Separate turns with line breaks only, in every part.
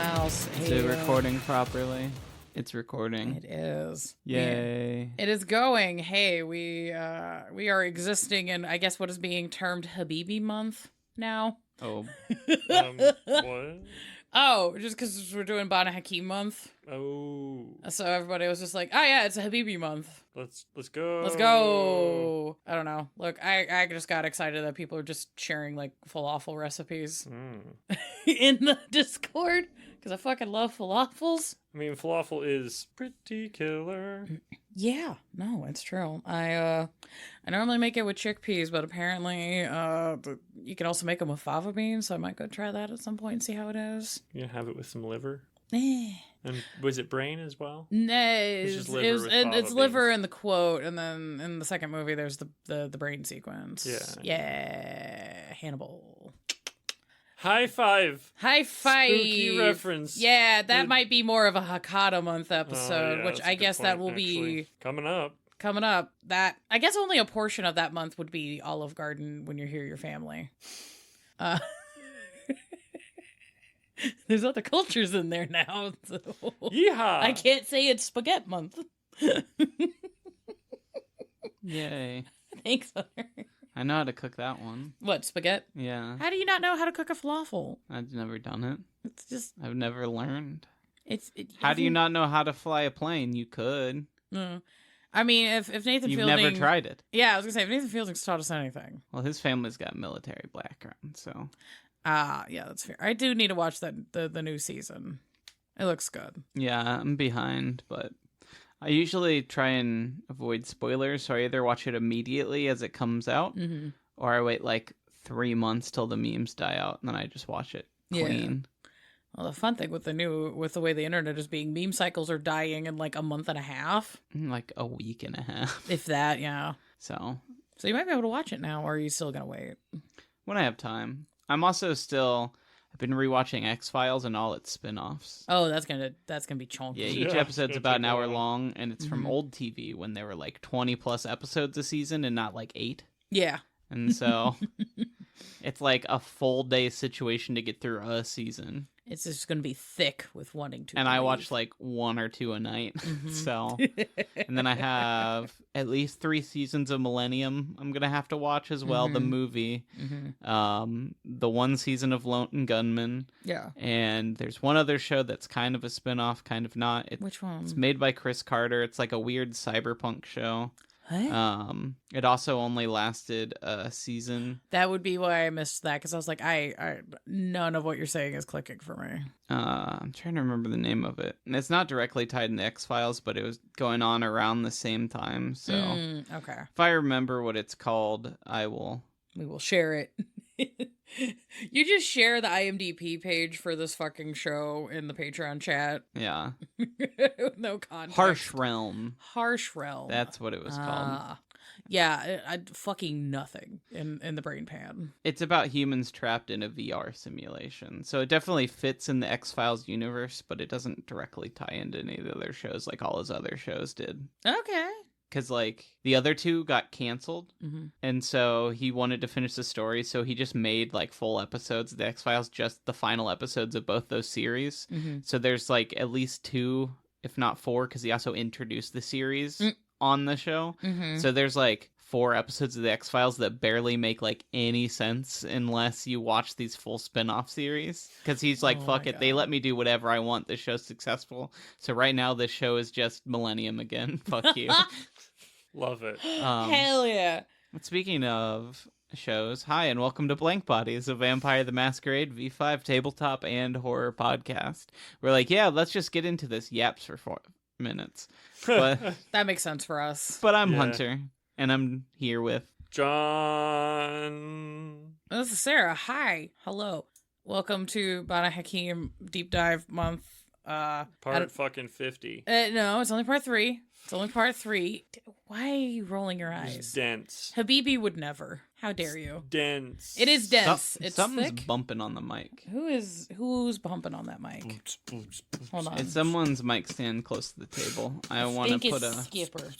house.
Is it recording properly? It's recording.
It is.
Yay.
It is going. Hey, we are existing in, I guess, what is being termed Habibi month now.
Oh.
What?
Oh, just because we're doing Banu Haqim month.
Oh.
So everybody was just like, oh yeah, it's a Habibi month.
Let's go.
Let's go. I don't know. Look, I just got excited that people are just sharing like falafel recipes in the Discord because I fucking love falafels.
I mean, falafel is pretty killer.
Yeah, no, it's true. I normally make it with chickpeas, but apparently you can also make them with fava beans, so I might go try that at some point and see how it is.
You gonna have it with some liver?
Eh.
And was it brain as well?
No,
It's
liver in the quote, and then in the second movie there's the brain sequence. Yeah, Hannibal.
High five.
High five.
Spooky reference.
Yeah, that might be more of a Hakata month episode,
yeah,
which
that's a
I
good
guess that
point,
will
actually.
be
Coming up.
That I guess only a portion of that month would be Olive Garden when you're here, your family. There's other cultures in there now, so
Yeehaw!
I can't say it's spaghetti month.
Yay.
Thanks, Hunter.
I know how to cook that one.
What, spaghetti?
Yeah.
How do you not know how to cook a falafel?
I've never done it.
It's just...
I've never learned.
How
do you not know how to fly a plane? You could.
I mean, if Nathan
You've
Fielding...
never tried it.
Yeah, I was going to say, if Nathan Fielding's taught us anything.
Well, his family's got military background, so...
Yeah, that's fair. I do need to watch the new season. It looks good.
Yeah, I'm behind, but I usually try and avoid spoilers, so I either watch it immediately as it comes out, or I wait like 3 months till the memes die out, and then I just watch it clean.
Yeah. Well, the fun thing with the way the internet is being, meme cycles are dying in like a month and a half.
Like a week and a half.
If that, yeah.
So
you might be able to watch it now, or are you still going to wait?
When I have time. I'm also I've been rewatching X-Files and all its spin-offs.
Oh, that's gonna be chunky.
Yeah, each episode's about an hour long, and it's from old TV when there were like 20 plus episodes a season and not like 8.
Yeah.
And so it's like a full day situation to get through a season.
It's just going to be thick with wanting to.
And I watch like 1 or 2 a night. So, and then I have at least 3 seasons of Millennium I'm going to have to watch as well. The movie, the 1 season of Lone Gunman. Yeah. And there's one other show that's kind of a spinoff, kind of not.
Which one?
It's made by Chris Carter. It's like a weird cyberpunk show.
What?
It also only lasted a season.
That would be why I missed that, because I was like, I none of what you're saying is clicking for me.
I'm trying to remember the name of it. And it's not directly tied into X-Files, but it was going on around the same time. So
okay.
If I remember what it's called,
we will share it. You just share the IMDb page for this fucking show in the Patreon chat.
Yeah.
No context.
Harsh Realm.
That's
what it was called.
Yeah, I fucking nothing in the brain pan.
It's about humans trapped in a VR simulation. So it definitely fits in the X-Files universe, but it doesn't directly tie into any of the other shows like all his other shows did.
Okay.
Because, like, the other 2 got canceled, and so he wanted to finish the story, so he just made, like, full episodes of the X-Files, just the final episodes of both those series. So there's, like, at least 2, if not 4, because he also introduced the series on the show. So there's, like, 4 episodes of the X-Files that barely make, like, any sense unless you watch these full spin-off series. Because he's like, fuck it, they let me do whatever I want, this show's successful. So right now, this show is just Millennium again. Fuck you.
Love it.
Hell yeah.
Speaking of shows, hi and welcome to Blank Bodies, a Vampire the Masquerade V5 tabletop and horror podcast. We're like, yeah, let's just get into this yaps for 4 minutes. But
that makes sense for us.
But I'm Hunter, and I'm here with
John.
This is Sarah. Hi. Hello. Welcome to Banu Haqim Deep Dive Month.
Part fucking 50.
No, it's only part 3. It's only part 3. Why are you rolling your eyes?
It's dense.
Habibi would never. How dare you?
Dense.
It is dense. It's
something's
thick.
Bumping on the mic.
Who's bumping on that mic? Hold on.
It's someone's mic stand close to the table. I want to put a
skipper.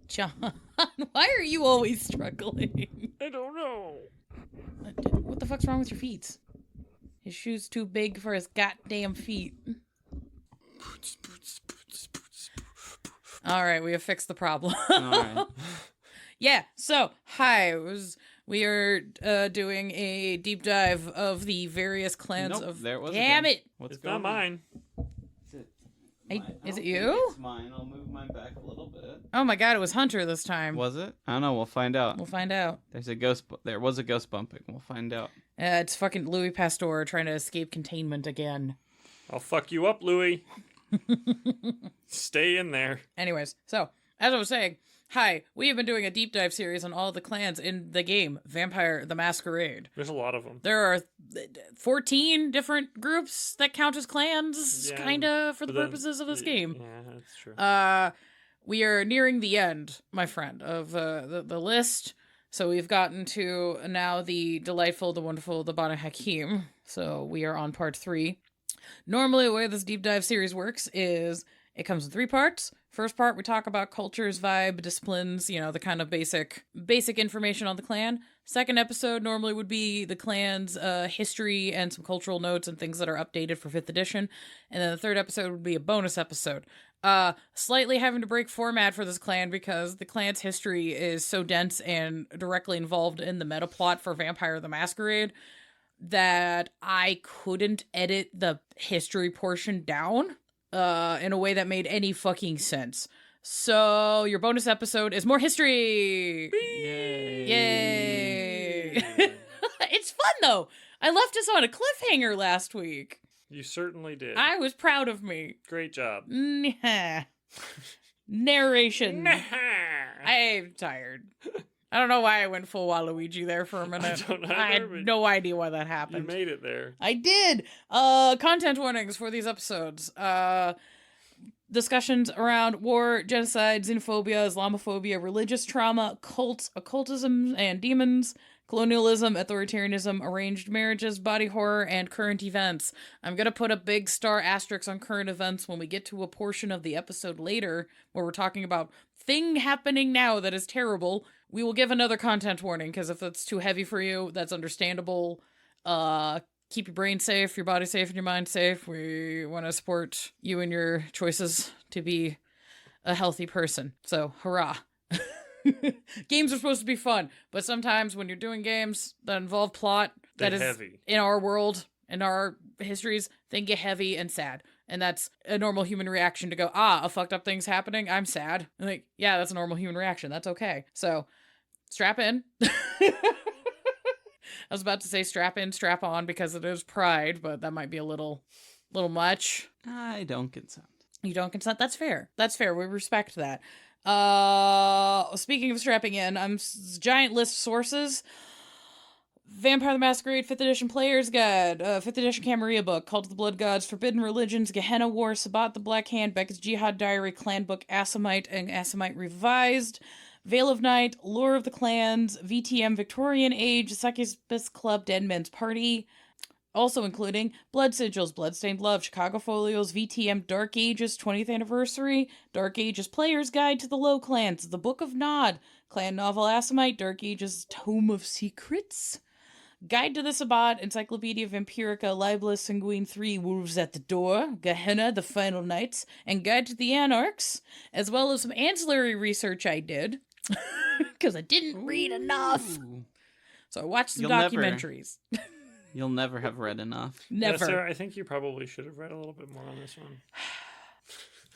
John, why are you always struggling?
I don't know.
fuck's wrong with your feet? His shoe's too big for his goddamn feet. All right, we have fixed the problem.
All right.
Yeah, so, we are doing a deep dive of the various clans of...
There it was
Damn
again.
it!
What's
It's
going
not mine.
Is it you?
It's mine. I'll move mine back a little bit.
Oh my god, it was Hunter this time.
Was it? I don't know. We'll find out.
We'll find out.
There was a ghost bumping. We'll find out.
It's fucking Louis Pasteur trying to escape containment again.
I'll fuck you up, Louis. Stay in there.
Anyways, so, as I was saying, we have been doing a deep dive series on all the clans in the game, Vampire the Masquerade.
There's a lot of them.
There are 14 different groups that count as clans, kinda, for the purposes of this game.
Yeah, that's true.
We are nearing the end, my friend, of the list. So we've gotten to now the delightful, the wonderful, the Banu Haqim. So we are on part 3. Normally, the way this deep dive series works is it comes in 3 parts. First part, we talk about cultures, vibe, disciplines, the kind of basic information on the clan. Second episode normally would be the clan's history and some cultural notes and things that are updated for 5th edition. And then the third episode would be a bonus episode. Slightly having to break format for this clan because the clan's history is so dense and directly involved in the meta plot for Vampire the Masquerade that I couldn't edit the history portion down in a way that made any fucking sense. So your bonus episode is more history. Yay. It's fun though. I left us on a cliffhanger last week.
You certainly did.
I was proud of me.
Great job.
Narration. I'm tired. I don't know why I went full Waluigi there for a minute. I had no idea why that happened.
You made it there.
I did. Content warnings for these episodes. Discussions around war, genocide, xenophobia, Islamophobia, religious trauma, cults, occultism and demons, colonialism, authoritarianism, arranged marriages, body horror, and current events. I'm going to put a big star asterisk on current events when we get to a portion of the episode later where we're talking about thing happening now that is terrible. We will give another content warning because if that's too heavy for you, that's understandable. Keep your brain safe, your body safe, and your mind safe. We want to support you and your choices to be a healthy person. So, hurrah. Games are supposed to be fun, but sometimes when you're doing games that involve plot that is heavy in our world, in our histories, they get heavy and sad. And that's a normal human reaction to go, a fucked up thing's happening, I'm sad. Like, yeah, that's a normal human reaction. That's okay. So, strap in. I was about to say strap in, strap on because it is Pride, but that might be a little much.
I don't consent.
You don't consent? That's fair. That's fair. We respect that. Speaking of strapping in, giant list of sources. Vampire the Masquerade 5th edition Player's Guide, 5th edition Camarilla book, Cult of the Blood Gods, Forbidden Religions, Gehenna War, Sabbat the Black Hand, Beckett's Jihad Diary, Clan Book, Assamite and Assamite Revised, Veil of Night, Lore of the Clans, VTM Victorian Age, Succubus Club, Dead Men's Party, also including Blood Sigils, Bloodstained Love, Chicago Folios, VTM Dark Ages 20th Anniversary, Dark Ages Player's Guide to the Low Clans, The Book of Nod, Clan Novel Assamite, Dark Ages Tome of Secrets, Guide to the Sabbat, Encyclopedia of Vampirica, Libelus, Sanguine 3, Wolves at the Door, Gehenna, The Final Nights, and Guide to the Anarchs, as well as some ancillary research I did, because I didn't read enough. So I watched some documentaries.
You'll never have read enough.
Never.
Yes, sir, I think you probably should have read a little bit more on this one.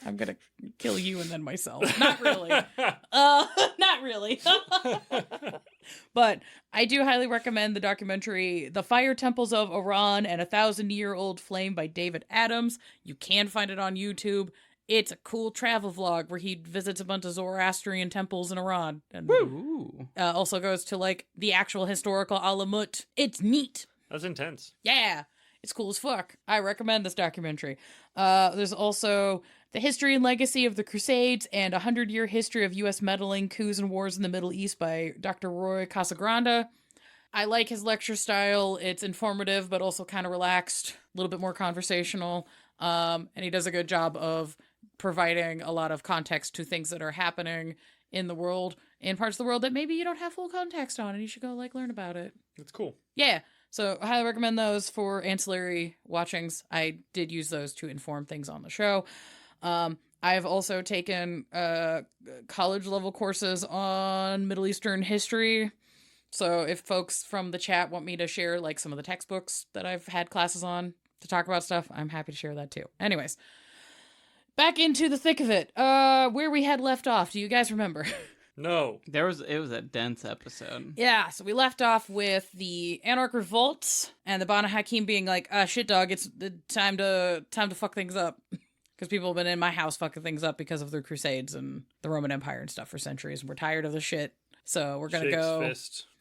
I'm gonna kill you and then myself. Not really. Not really. But I do highly recommend the documentary The Fire Temples of Iran and a 1,000-Year-Old Flame by David Adams. You can find it on YouTube. It's a cool travel vlog where he visits a bunch of Zoroastrian temples in Iran. And also goes to, like, the actual historical Alamut. It's neat.
That's intense.
Yeah. It's cool as fuck. I recommend this documentary. There's also The History and Legacy of the Crusades and a 100-Year History of U.S. Meddling, Coups, and Wars in the Middle East by Dr. Roy Casagrande. I like his lecture style. It's informative, but also kind of relaxed, a little bit more conversational. And he does a good job of providing a lot of context to things that are happening in the world, in parts of the world that maybe you don't have full context on, and you should go, like, learn about it.
That's cool.
Yeah. So I highly recommend those for ancillary watchings. I did use those to inform things on the show. I've also taken college level courses on Middle Eastern history. So if folks from the chat want me to share like some of the textbooks that I've had classes on to talk about stuff, I'm happy to share that too. Anyways, back into the thick of it. Where we had left off, do you guys remember?
No.
It was a dense episode.
Yeah, so we left off with the Anarch revolts and the Banu Haqim being like, shit dog, it's time to fuck things up. Because people have been in my house fucking things up because of the Crusades and the Roman Empire and stuff for centuries. And we're tired of the shit. So we're gonna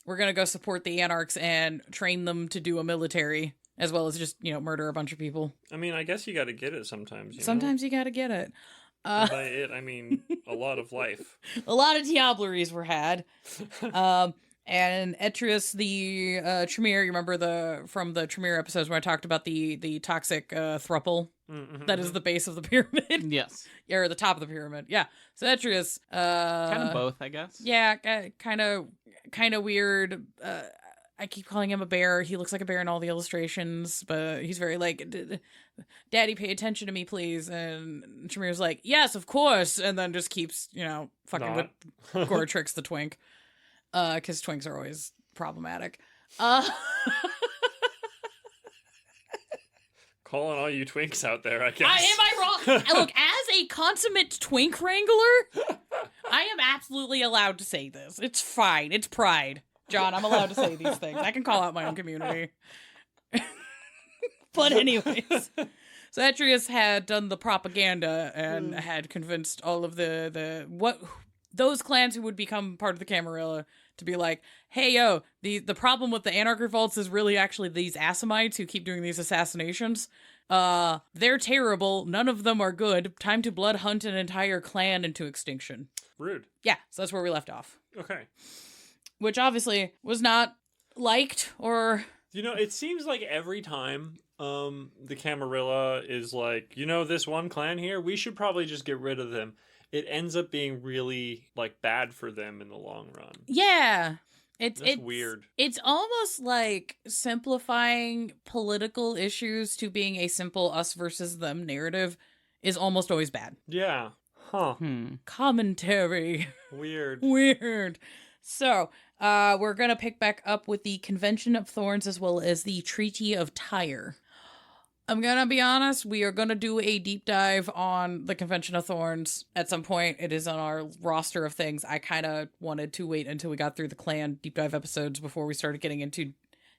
We're gonna go support the Anarchs and train them to do a military, as well as just, murder a bunch of people.
I mean, I guess you gotta get it sometimes.
Sometimes you gotta get it.
And by it, I mean a lot of life.
A lot of diableries were had. And Etrius, the Tremere, you remember from the Tremere episodes where I talked about the toxic thruple that is the base of the pyramid?
Yes.
Or the top of the pyramid. Yeah. So Etrius.
Kind of both, I guess.
Yeah, kind of weird. I keep calling him a bear. He looks like a bear in all the illustrations, but he's very like, Daddy, pay attention to me, please. And Tremere's like, yes, of course. And then just keeps, fucking with Goratrix the twink. Because twinks are always problematic.
Calling all you twinks out there, I guess.
Am I wrong? Look, as a consummate twink wrangler, I am absolutely allowed to say this. It's fine. It's pride. John, I'm allowed to say these things. I can call out my own community. But anyways, so Etrius had done the propaganda and had convinced all of those clans who would become part of the Camarilla to be like, hey, yo, the problem with the Anarch revolts is really actually these Assamites who keep doing these assassinations. They're terrible. None of them are good. Time to blood hunt an entire clan into extinction.
Rude.
Yeah, so that's where we left off.
Okay.
Which obviously was not liked or...
it seems like every time the Camarilla is like, this one clan here, we should probably just get rid of them. It ends up being really like bad for them in the long run.
Yeah.
It's weird.
It's almost like simplifying political issues to being a simple us versus them narrative is almost always bad.
Yeah. Huh.
Commentary.
Weird.
Weird. So, we're going to pick back up with the Convention of Thorns as well as the Treaty of Tyre. I'm going to be honest, we are going to do a deep dive on the Convention of Thorns at some point. It is on our roster of things. I kind of wanted to wait until we got through the clan deep dive episodes before we started getting into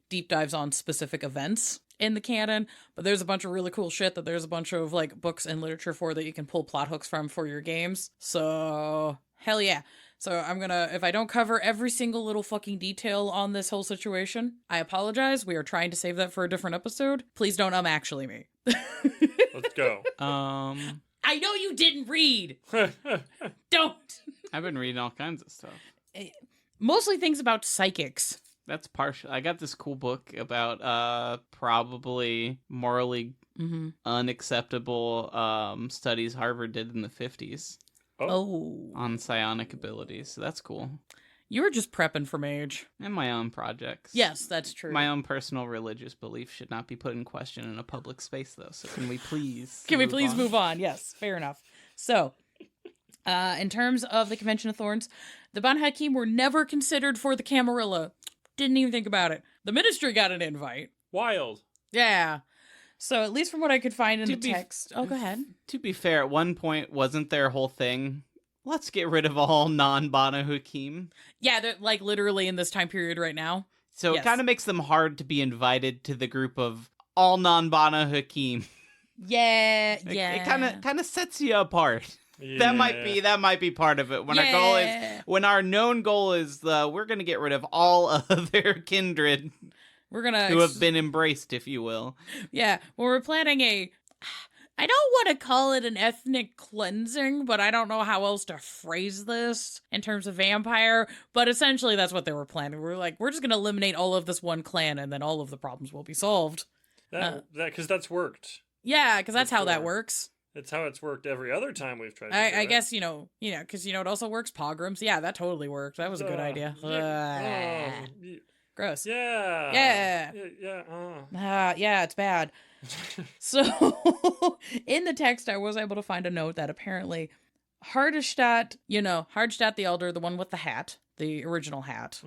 deep dives on specific events in the canon. But there's a bunch of really cool shit that there's a bunch of like books and literature for that you can pull plot hooks from for your games. So, hell yeah. So I'm gonna, if I don't cover every single little fucking detail on this whole situation, I apologize. We are trying to save that for a different episode. Please don't actually me.
Let's go.
I know you didn't read. Don't.
I've been reading all kinds of stuff.
Mostly things about psychics.
That's partial. I got this cool book about probably morally unacceptable studies Harvard did in the 50s.
Oh.
On psionic abilities. So that's cool.
You were just prepping for mage.
And my own projects.
Yes, that's true.
My own personal religious belief should not be put in question in a public space, though. So can we please
move on? Yes, fair enough. So, in terms of the Convention of Thorns, the Banu Haqim were never considered for the Camarilla. Didn't even think about it. The Ministry got an invite.
Wild.
Yeah. So, at least from what I could find in the text... Oh, go ahead.
To be fair, at one point, wasn't their whole thing, let's get rid of all non-Banu Haqim?
Yeah, they're, like, literally in this time period right now.
So
yes.
It kind of makes them hard to be invited to the group of all non-Banu Haqim.
Yeah,
It kind of sets you apart.
Yeah.
That might be part of it. When our known goal is we're going to get rid of all other kindred.
We're gonna
who have been embraced, if you will.
Yeah, well, we're planning I don't want to call it an ethnic cleansing, but I don't know how else to phrase this in terms of vampire, but essentially that's what they were planning. We're like, we're just going to eliminate all of this one clan and then all of the problems will be solved.
Because that's worked.
Yeah, because that's how that works.
It's how it's worked every other time we've tried to do
I
it.
guess, because, it also works pogroms. Yeah, that totally worked. That was a good idea. Gross.
Yeah.
Yeah. Yeah, it's bad. So, in the text, I was able to find a note that apparently Hardestadt, Hardestadt the Elder, the one with the hat, the original hat,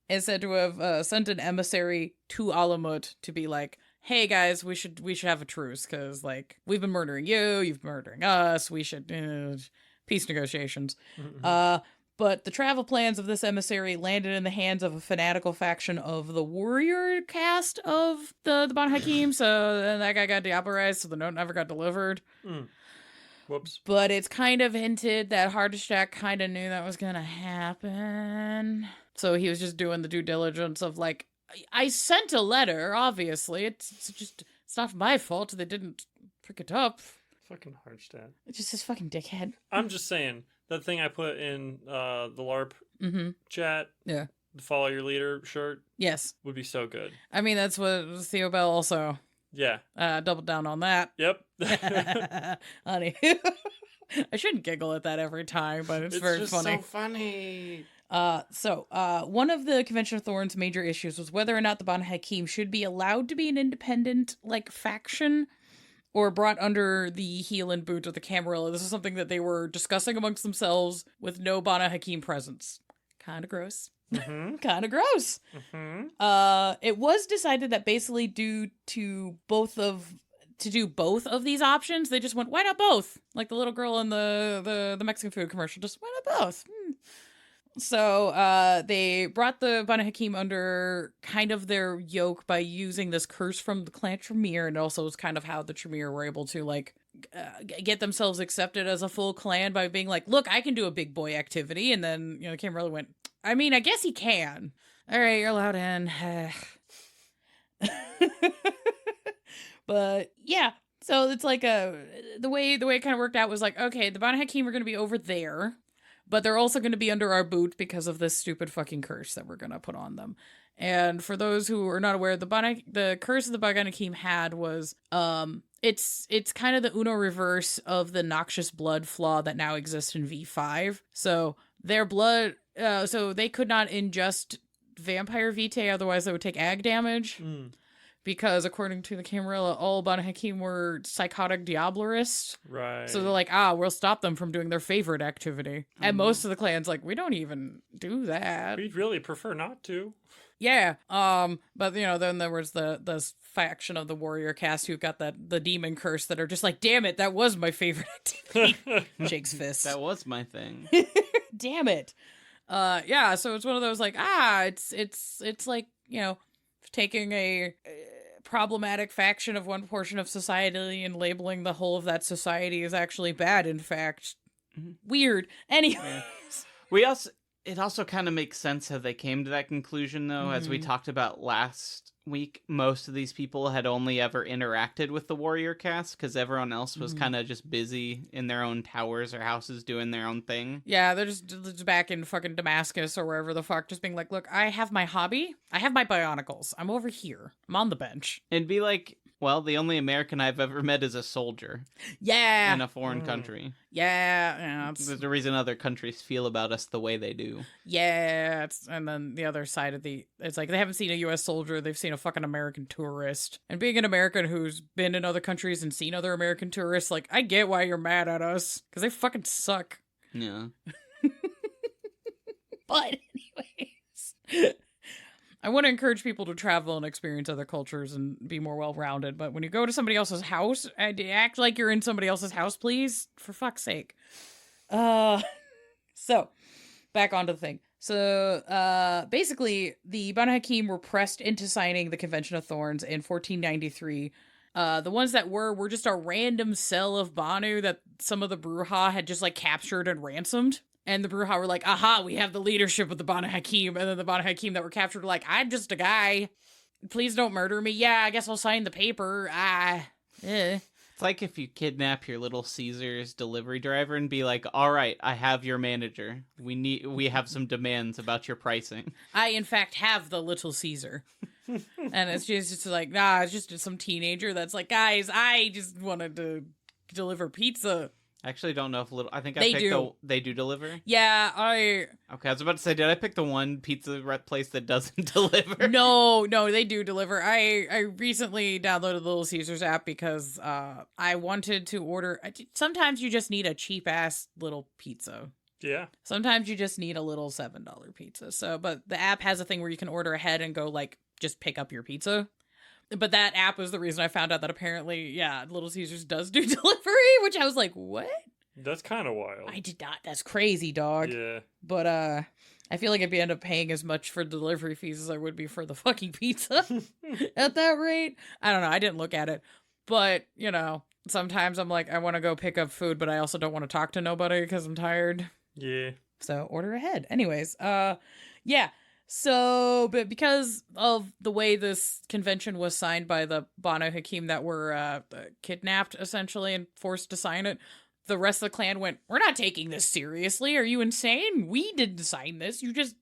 is said to have sent an emissary to Alamut to be like, hey guys, we should have a truce, because, like, we've been murdering you, you've been murdering us, we should, peace negotiations. But the travel plans of this emissary landed in the hands of a fanatical faction of the warrior caste of the Banu Haqim, so then that guy got diabolized, so the note never got delivered.
Whoops.
But it's kind of hinted that Hardestadt kind of knew that was going to happen. So he was just doing the due diligence of, like, I sent a letter, obviously. It's not my fault they didn't pick it up.
Fucking Hardestadt.
It's just this fucking dickhead.
I'm just saying, that thing I put in the LARP chat,
yeah,
the Follow Your Leader shirt,
yes,
would be so good.
I mean, that's what Theo Bell also doubled down on that.
Yep.
Honey. I shouldn't giggle at that every time, but it's very
just
funny.
So funny.
One of the Convention of Thorns' major issues was whether or not the Banu Haqim should be allowed to be an independent, like, faction, or brought under the heel and boot of the Camarilla. This is something that they were discussing amongst themselves with no Banu Haqim presence. Kind of gross. Kind of gross. It was decided that basically due to do both of these options, they just went, why not both? Like the little girl in the Mexican food commercial, just why not both? So they brought the Banu Haqim under kind of their yoke by using this curse from the clan Tremere, and also was kind of how the Tremere were able to, like, get themselves accepted as a full clan by being like, look, I can do a big boy activity. And then, Camarilla went, I mean, I guess he can. All right, you're allowed in. But yeah, so it's like the way it kind of worked out was like, okay, the Banu Haqim are going to be over there, but they're also going to be under our boot because of this stupid fucking curse that we're going to put on them. And for those who are not aware, the curse of the Banu Haqim had was it's kind of the Uno reverse of the noxious blood flaw that now exists in V5. So their blood, so they could not ingest vampire vitae, otherwise they would take ag damage. Because according to the Camarilla, all Banu Haqim were psychotic diablerists.
Right.
So they're like, we'll stop them from doing their favorite activity. And most of the clans like, we don't even do that.
We'd really prefer not to.
Yeah. But then there was the faction of the warrior caste who got the demon curse that are just like, damn it, that was my favorite activity. Shakes fist.
That was my thing.
Damn it. Yeah, so it's one of those like, it's like, taking a problematic faction of one portion of society and labeling the whole of that society as actually bad, in fact. Weird. Anyways.
It also kind of makes sense how they came to that conclusion, though. As we talked about last week, most of these people had only ever interacted with the warrior caste because everyone else was kind of just busy in their own towers or houses doing their own thing.
Yeah, they're just back in fucking Damascus or wherever the fuck, just being like, look, I have my hobby. I have my bionicles. I'm over here. I'm on the bench.
And be like, well, the only American I've ever met is a soldier.
Yeah.
In a foreign country.
Yeah.
There's a reason other countries feel about us the way they do.
Yeah. And then the other side of it's like they haven't seen a U.S. soldier. They've seen a fucking American tourist. And being an American who's been in other countries and seen other American tourists, like, I get why you're mad at us. Because they fucking suck.
Yeah.
But anyways... I want to encourage people to travel and experience other cultures and be more well-rounded, but when you go to somebody else's house, act like you're in somebody else's house, please, for fuck's sake. So, back onto the thing. So, basically, the Banu Haqim were pressed into signing the Convention of Thorns in 1493. The ones that were just a random cell of Banu that some of the Bruja had just, like, captured and ransomed. And the Bruja were like, aha, we have the leadership of the Banu Haqim. And then the Banu Haqim that were captured were like, I'm just a guy. Please don't murder me. Yeah, I guess I'll sign the paper.
It's like if you kidnap your Little Caesars delivery driver and be like, all right, I have your manager. We have some demands about your pricing.
I, in fact, have the Little Caesar. And it's just like, nah, it's just some teenager that's like, guys, I just wanted to deliver pizza.
I actually don't know if I think I
They
picked
do.
They do deliver?
Yeah,
Okay, I was about to say, did I pick the one pizza place that doesn't deliver?
No, they do deliver. I recently downloaded the Little Caesars app because I wanted to order. Sometimes you just need a cheap ass little pizza.
Yeah.
Sometimes you just need a little $7 pizza. So, but the app has a thing where you can order ahead and go like just pick up your pizza. But that app was the reason I found out that apparently, yeah, Little Caesars does do delivery, which I was like, what?
That's kind of wild.
I did not. That's crazy, dog.
Yeah.
But I feel like I'd be end up paying as much for delivery fees as I would be for the fucking pizza at that rate. I don't know. I didn't look at it. But, you know, sometimes I'm like, I want to go pick up food, but I also don't want to talk to nobody because I'm tired.
Yeah.
So order ahead. Anyways, yeah. So, but because of the way this convention was signed by the Banu Haqim that were kidnapped, essentially, and forced to sign it, the rest of the clan went, we're not taking this seriously. Are you insane? We didn't sign this. You just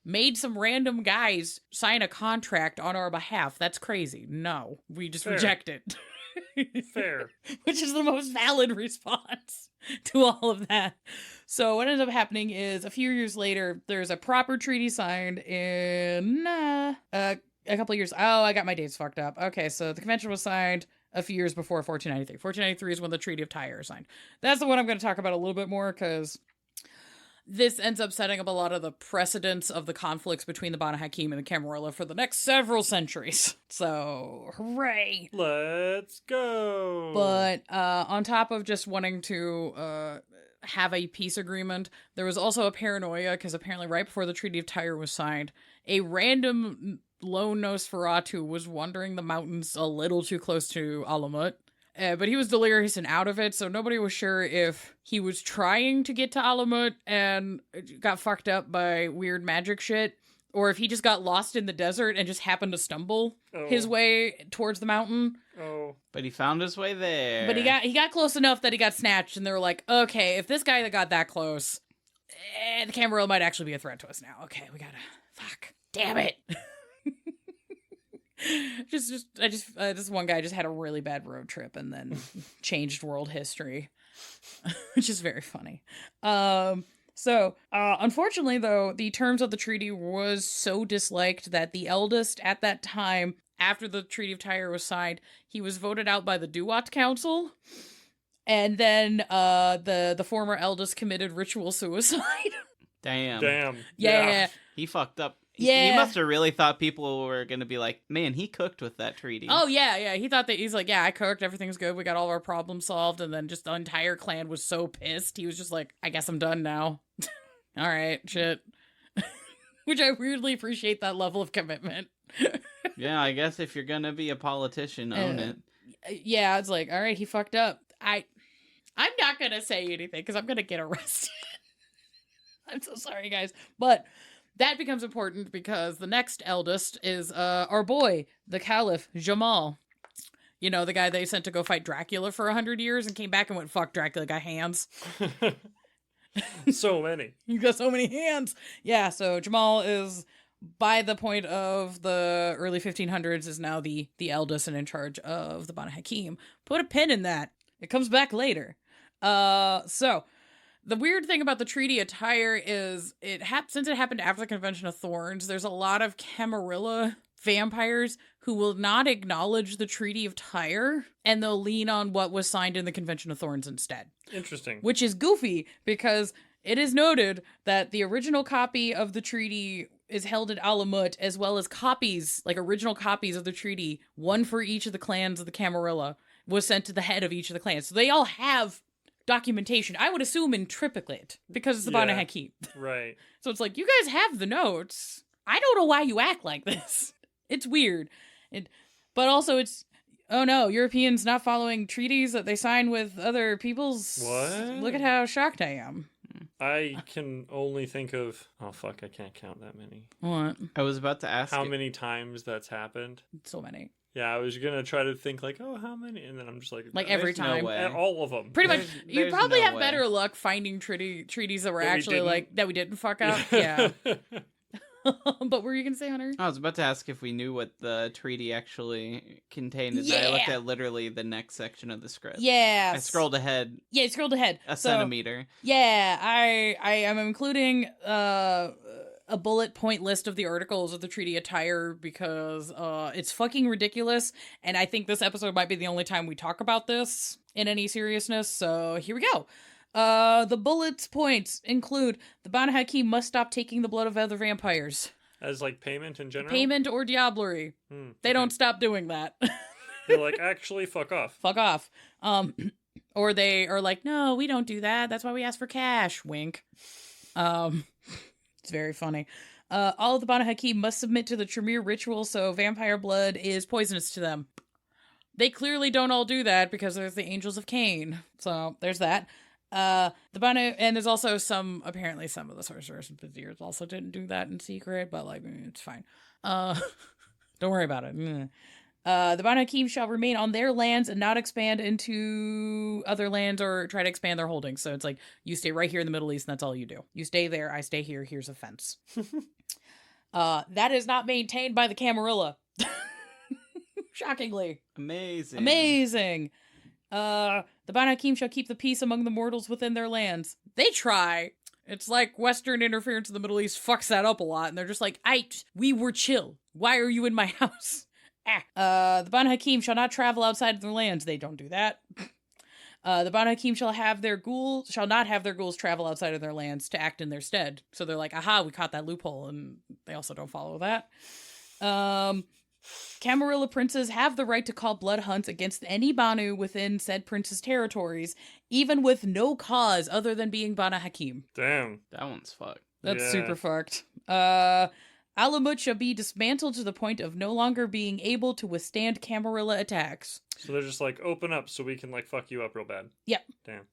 made some random guys sign a contract on our behalf. That's crazy. No, we just reject it.
Fair.
Which is the most valid response to all of that. So what ends up happening is a few years later, there's a proper treaty signed in a couple of years. Oh, I got my dates fucked up. Okay, so the convention was signed a few years before 1493. 1493 is when the Treaty of Tyre is signed. That's the one I'm going to talk about a little bit more because this ends up setting up a lot of the precedents of the conflicts between the Banu Haqim and the Camarilla for the next several centuries. So, hooray!
Let's go!
But on top of just wanting to have a peace agreement, there was also a paranoia because apparently right before the Treaty of Tyre was signed, a random lone Nosferatu was wandering the mountains a little too close to Alamut. But he was delirious and out of it, so nobody was sure if he was trying to get to Alamut and got fucked up by weird magic shit, or if he just got lost in the desert and just happened to stumble his way towards the mountain.
Oh.
But he found his way there.
But he got close enough that he got snatched, and they were like, okay, if this guy that got that close, the Camarilla might actually be a threat to us now. Okay, we gotta... Fuck. Damn it. This one guy just had a really bad road trip and then changed world history, which is very funny. So unfortunately, though, the terms of the treaty was so disliked that the eldest at that time, after the Treaty of Tyre was signed, he was voted out by the Duat Council, and then the former eldest committed ritual suicide.
Damn.
Yeah.
He fucked up.
Yeah.
He must have really thought people were going to be like, man, he cooked with that treaty.
Oh, yeah. He thought that he's like, yeah, I cooked. Everything's good. We got all of our problems solved. And then just the entire clan was so pissed. He was just like, I guess I'm done now. All right, shit. Which I weirdly appreciate that level of commitment.
Yeah, I guess if you're going to be a politician, own it.
Yeah, it's like, all right, he fucked up. I'm not going to say anything because I'm going to get arrested. I'm so sorry, guys. But that becomes important because the next eldest is our boy, the Caliph, Jamal. You know, the guy they sent to go fight Dracula for 100 years and came back and went, fuck, Dracula got hands.
So many.
You got so many hands. Yeah, so Jamal is, by the point of the early 1500s, is now the eldest and in charge of the Banu Haqim. Put a pin in that. It comes back later. So the weird thing about the Treaty of Tyre is since it happened after the Convention of Thorns, there's a lot of Camarilla vampires who will not acknowledge the Treaty of Tyre, and they'll lean on what was signed in the Convention of Thorns instead.
Interesting.
Which is goofy, because it is noted that the original copy of the treaty is held at Alamut, as well as copies, like original copies of the treaty, one for each of the clans of the Camarilla, was sent to the head of each of the clans. So they all have documentation, I would assume in triplicate, because it's the Banu Haqim.
Right.
So it's like, you guys have the notes. I don't know why you act like this. It's weird. But also it's, oh no, Europeans not following treaties that they sign with other peoples.
What?
Look at how shocked I am.
I can only think of, oh fuck, I can't count that many.
What?
I was about to ask
how many times that's happened.
So many.
Yeah, I was gonna try to think like, oh, how many? And then I'm just like
every time.
No way.
All of them.
Pretty much, you probably
no
have
way.
better luck finding treaties that were
That we
actually
didn't.
like, that we didn't fuck up. Yeah. But what were you going to say, Hunter?
I was about to ask if we knew what the treaty actually contained, and I looked at literally the next section of the script.
Yeah.
I scrolled ahead.
Yeah, you scrolled ahead.
A centimeter.
Yeah, I am including a bullet point list of the articles of the treaty attire because it's fucking ridiculous, and I think this episode might be the only time we talk about this in any seriousness, so here we go. The bullet points include the Banu Haqim must stop taking the blood of other vampires.
As like payment in general?
Payment or diablerie. They don't stop doing that.
They're like, actually, fuck off.
Fuck off. Or they are like, no, we don't do that. That's why we ask for cash. Wink. It's very funny. All of the Banu Haqim must submit to the Tremere ritual, so vampire blood is poisonous to them. They clearly don't all do that because there's the Angels of Cain. So there's that. The Banu, and there's also apparently some of the sorcerers and viziers also didn't do that in secret, but like, it's fine. Don't worry about it. The Banu Haqim shall remain on their lands and not expand into other lands or try to expand their holdings. So it's like, you stay right here in the Middle East and that's all you do. You stay there, I stay here, here's a fence. That is not maintained by the Camarilla. Shockingly. Amazing. The Banu Haqim shall keep the peace among the mortals within their lands. They try. It's like Western interference in the Middle East fucks that up a lot, and they're just like, we were chill. Why are you in my house? The Banu Haqim shall not travel outside of their lands. They don't do that. The Banu Haqim shall not have their ghouls travel outside of their lands to act in their stead. So they're like, aha, we caught that loophole, and they also don't follow that. Camarilla princes have the right to call blood hunts against any Banu within said prince's territories, even with no cause other than being Banu Haqim.
Damn.
That one's fucked.
That's super fucked. Alamut shall be dismantled to the point of no longer being able to withstand Camarilla attacks.
So they're just like, open up so we can like fuck you up real bad.
Yep.
Damn.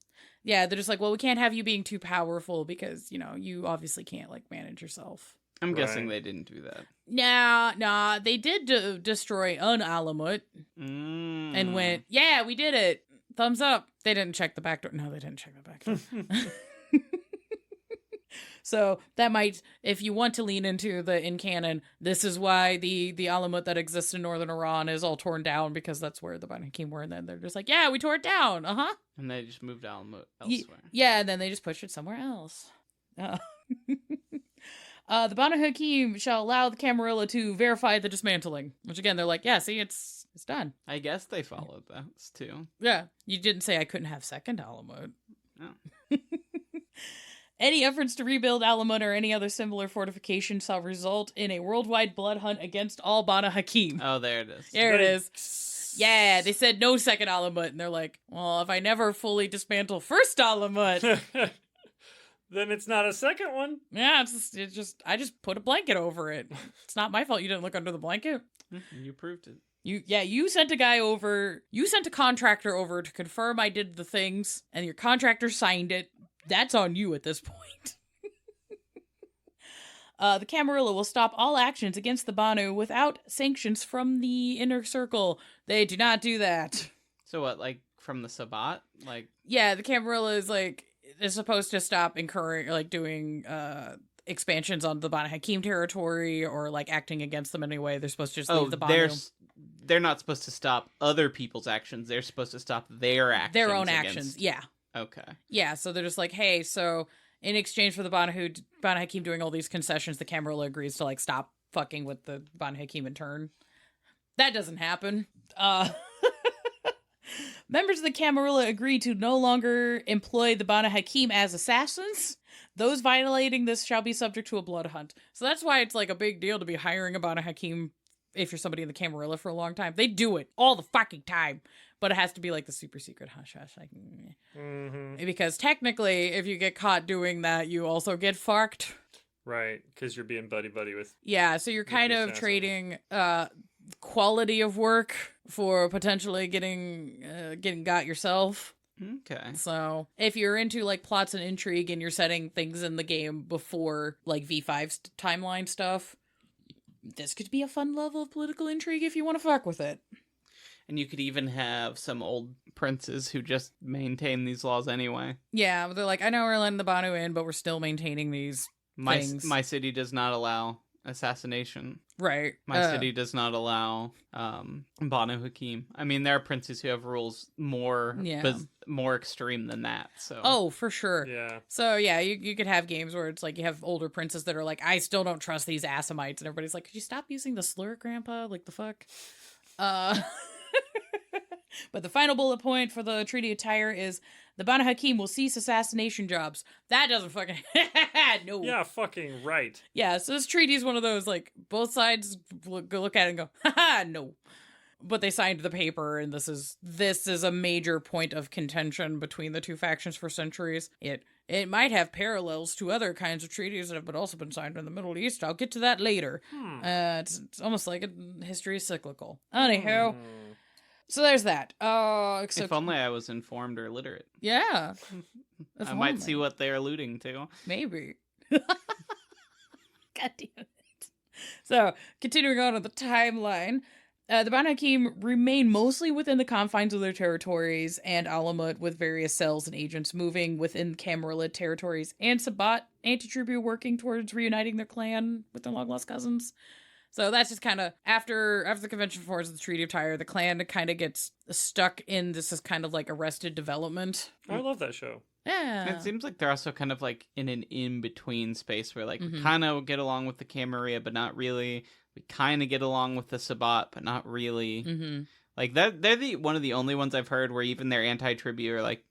Yeah, they're just like, well, we can't have you being too powerful because, you obviously can't like manage yourself.
I'm guessing they didn't do that.
Nah, they did destroy an Alamut and went, yeah, we did it. Thumbs up. They didn't check the back door. No, they didn't check the back door. So that might, if you want to lean into the in canon, this is why the Alamut that exists in northern Iran is all torn down because that's where the Banu Haqim were, and then they're just like, yeah, we tore it down.
And they just moved Alamut elsewhere.
Yeah, and then they just pushed it somewhere else. The Banu Haqim shall allow the Camarilla to verify the dismantling. Which again, they're like, yeah, see, it's done.
I guess they followed those too.
Yeah, you didn't say I couldn't have second Alamut.
Oh.
Any efforts to rebuild Alamut or any other similar fortification shall result in a worldwide blood hunt against all Banu Haqim.
Oh, there it is.
There it is. Yeah, they said no second Alamut, and they're like, well, if I never fully dismantle first Alamut...
Then it's not a second one.
Yeah, it's just I just put a blanket over it. It's not my fault you didn't look under the blanket.
You proved it.
You sent a guy over. You sent a contractor over to confirm I did the things, and your contractor signed it. That's on you at this point. The Camarilla will stop all actions against the Banu without sanctions from the inner circle. They do not do that.
So what, like from the Sabbat? Like,
yeah, the Camarilla is supposed to stop doing expansions on the Banu Haqim territory or like acting against them anyway. They're supposed to just leave the Banu.
They're not supposed to stop other people's actions. They're supposed to stop their actions.
Their own actions, yeah.
Okay.
Yeah, so they're just like, hey, so in exchange for the Banu Haqim doing all these concessions, the Camarilla agrees to like stop fucking with the Banu Haqim in turn. That doesn't happen. Members of the Camarilla agree to no longer employ the Banu Haqim as assassins. Those violating this shall be subject to a blood hunt. So that's why it's like a big deal to be hiring a Banu Haqim if you're somebody in the Camarilla for a long time. They do it all the fucking time. But it has to be like the super secret hush hush. Like, because technically, if you get caught doing that, you also get fucked.
Right, because you're being buddy-buddy with...
Yeah, so you're kind of trading quality of work for potentially getting got yourself.
Okay.
So if you're into like plots and intrigue and you're setting things in the game before like V5's timeline stuff, this could be a fun level of political intrigue if you want to fuck with it.
And you could even have some old princes who just maintain these laws anyway.
Yeah, but they're like, I know we're letting the Banu in, but we're still maintaining these things.
My city does not allow assassination.
Right.
My city does not allow Banu Haqim. I mean, there are princes who have rules more extreme than that. So.
Oh, for sure.
Yeah.
So yeah, you could have games where it's like you have older princes that are like, I still don't trust these Assamites, and everybody's like, could you stop using the slur, Grandpa? Like the fuck. But the final bullet point for the Treaty of Tyre is the Banu Haqim will cease assassination jobs. That doesn't fucking no.
Yeah, fucking right.
Yeah, so this treaty is one of those like both sides look at it and go, haha, no. But they signed the paper, and this is a major point of contention between the two factions for centuries. It might have parallels to other kinds of treaties that have also been signed in the Middle East. I'll get to that later. It's almost like history is cyclical. Anyhow. So there's that.
If only I was informed or literate.
Yeah.
I might see what they're alluding to.
Maybe. God damn it. So, continuing on the timeline, the Banu Haqim remain mostly within the confines of their territories and Alamut, with various cells and agents moving within Camarilla territories, and Sabbat anti-tribute working towards reuniting their clan with their long-lost cousins. So that's just kind of, after the Convention Force of the Treaty of Tyre, the clan kind of gets stuck in this is kind of like arrested development.
I love that show.
Yeah.
It seems like they're also kind of like in an in-between space where like we kind of get along with the Camarilla, but not really. We kind of get along with the Sabbat, but not really.
Mm-hmm.
Like that, they're one of the only ones I've heard where even their anti-tribute are like,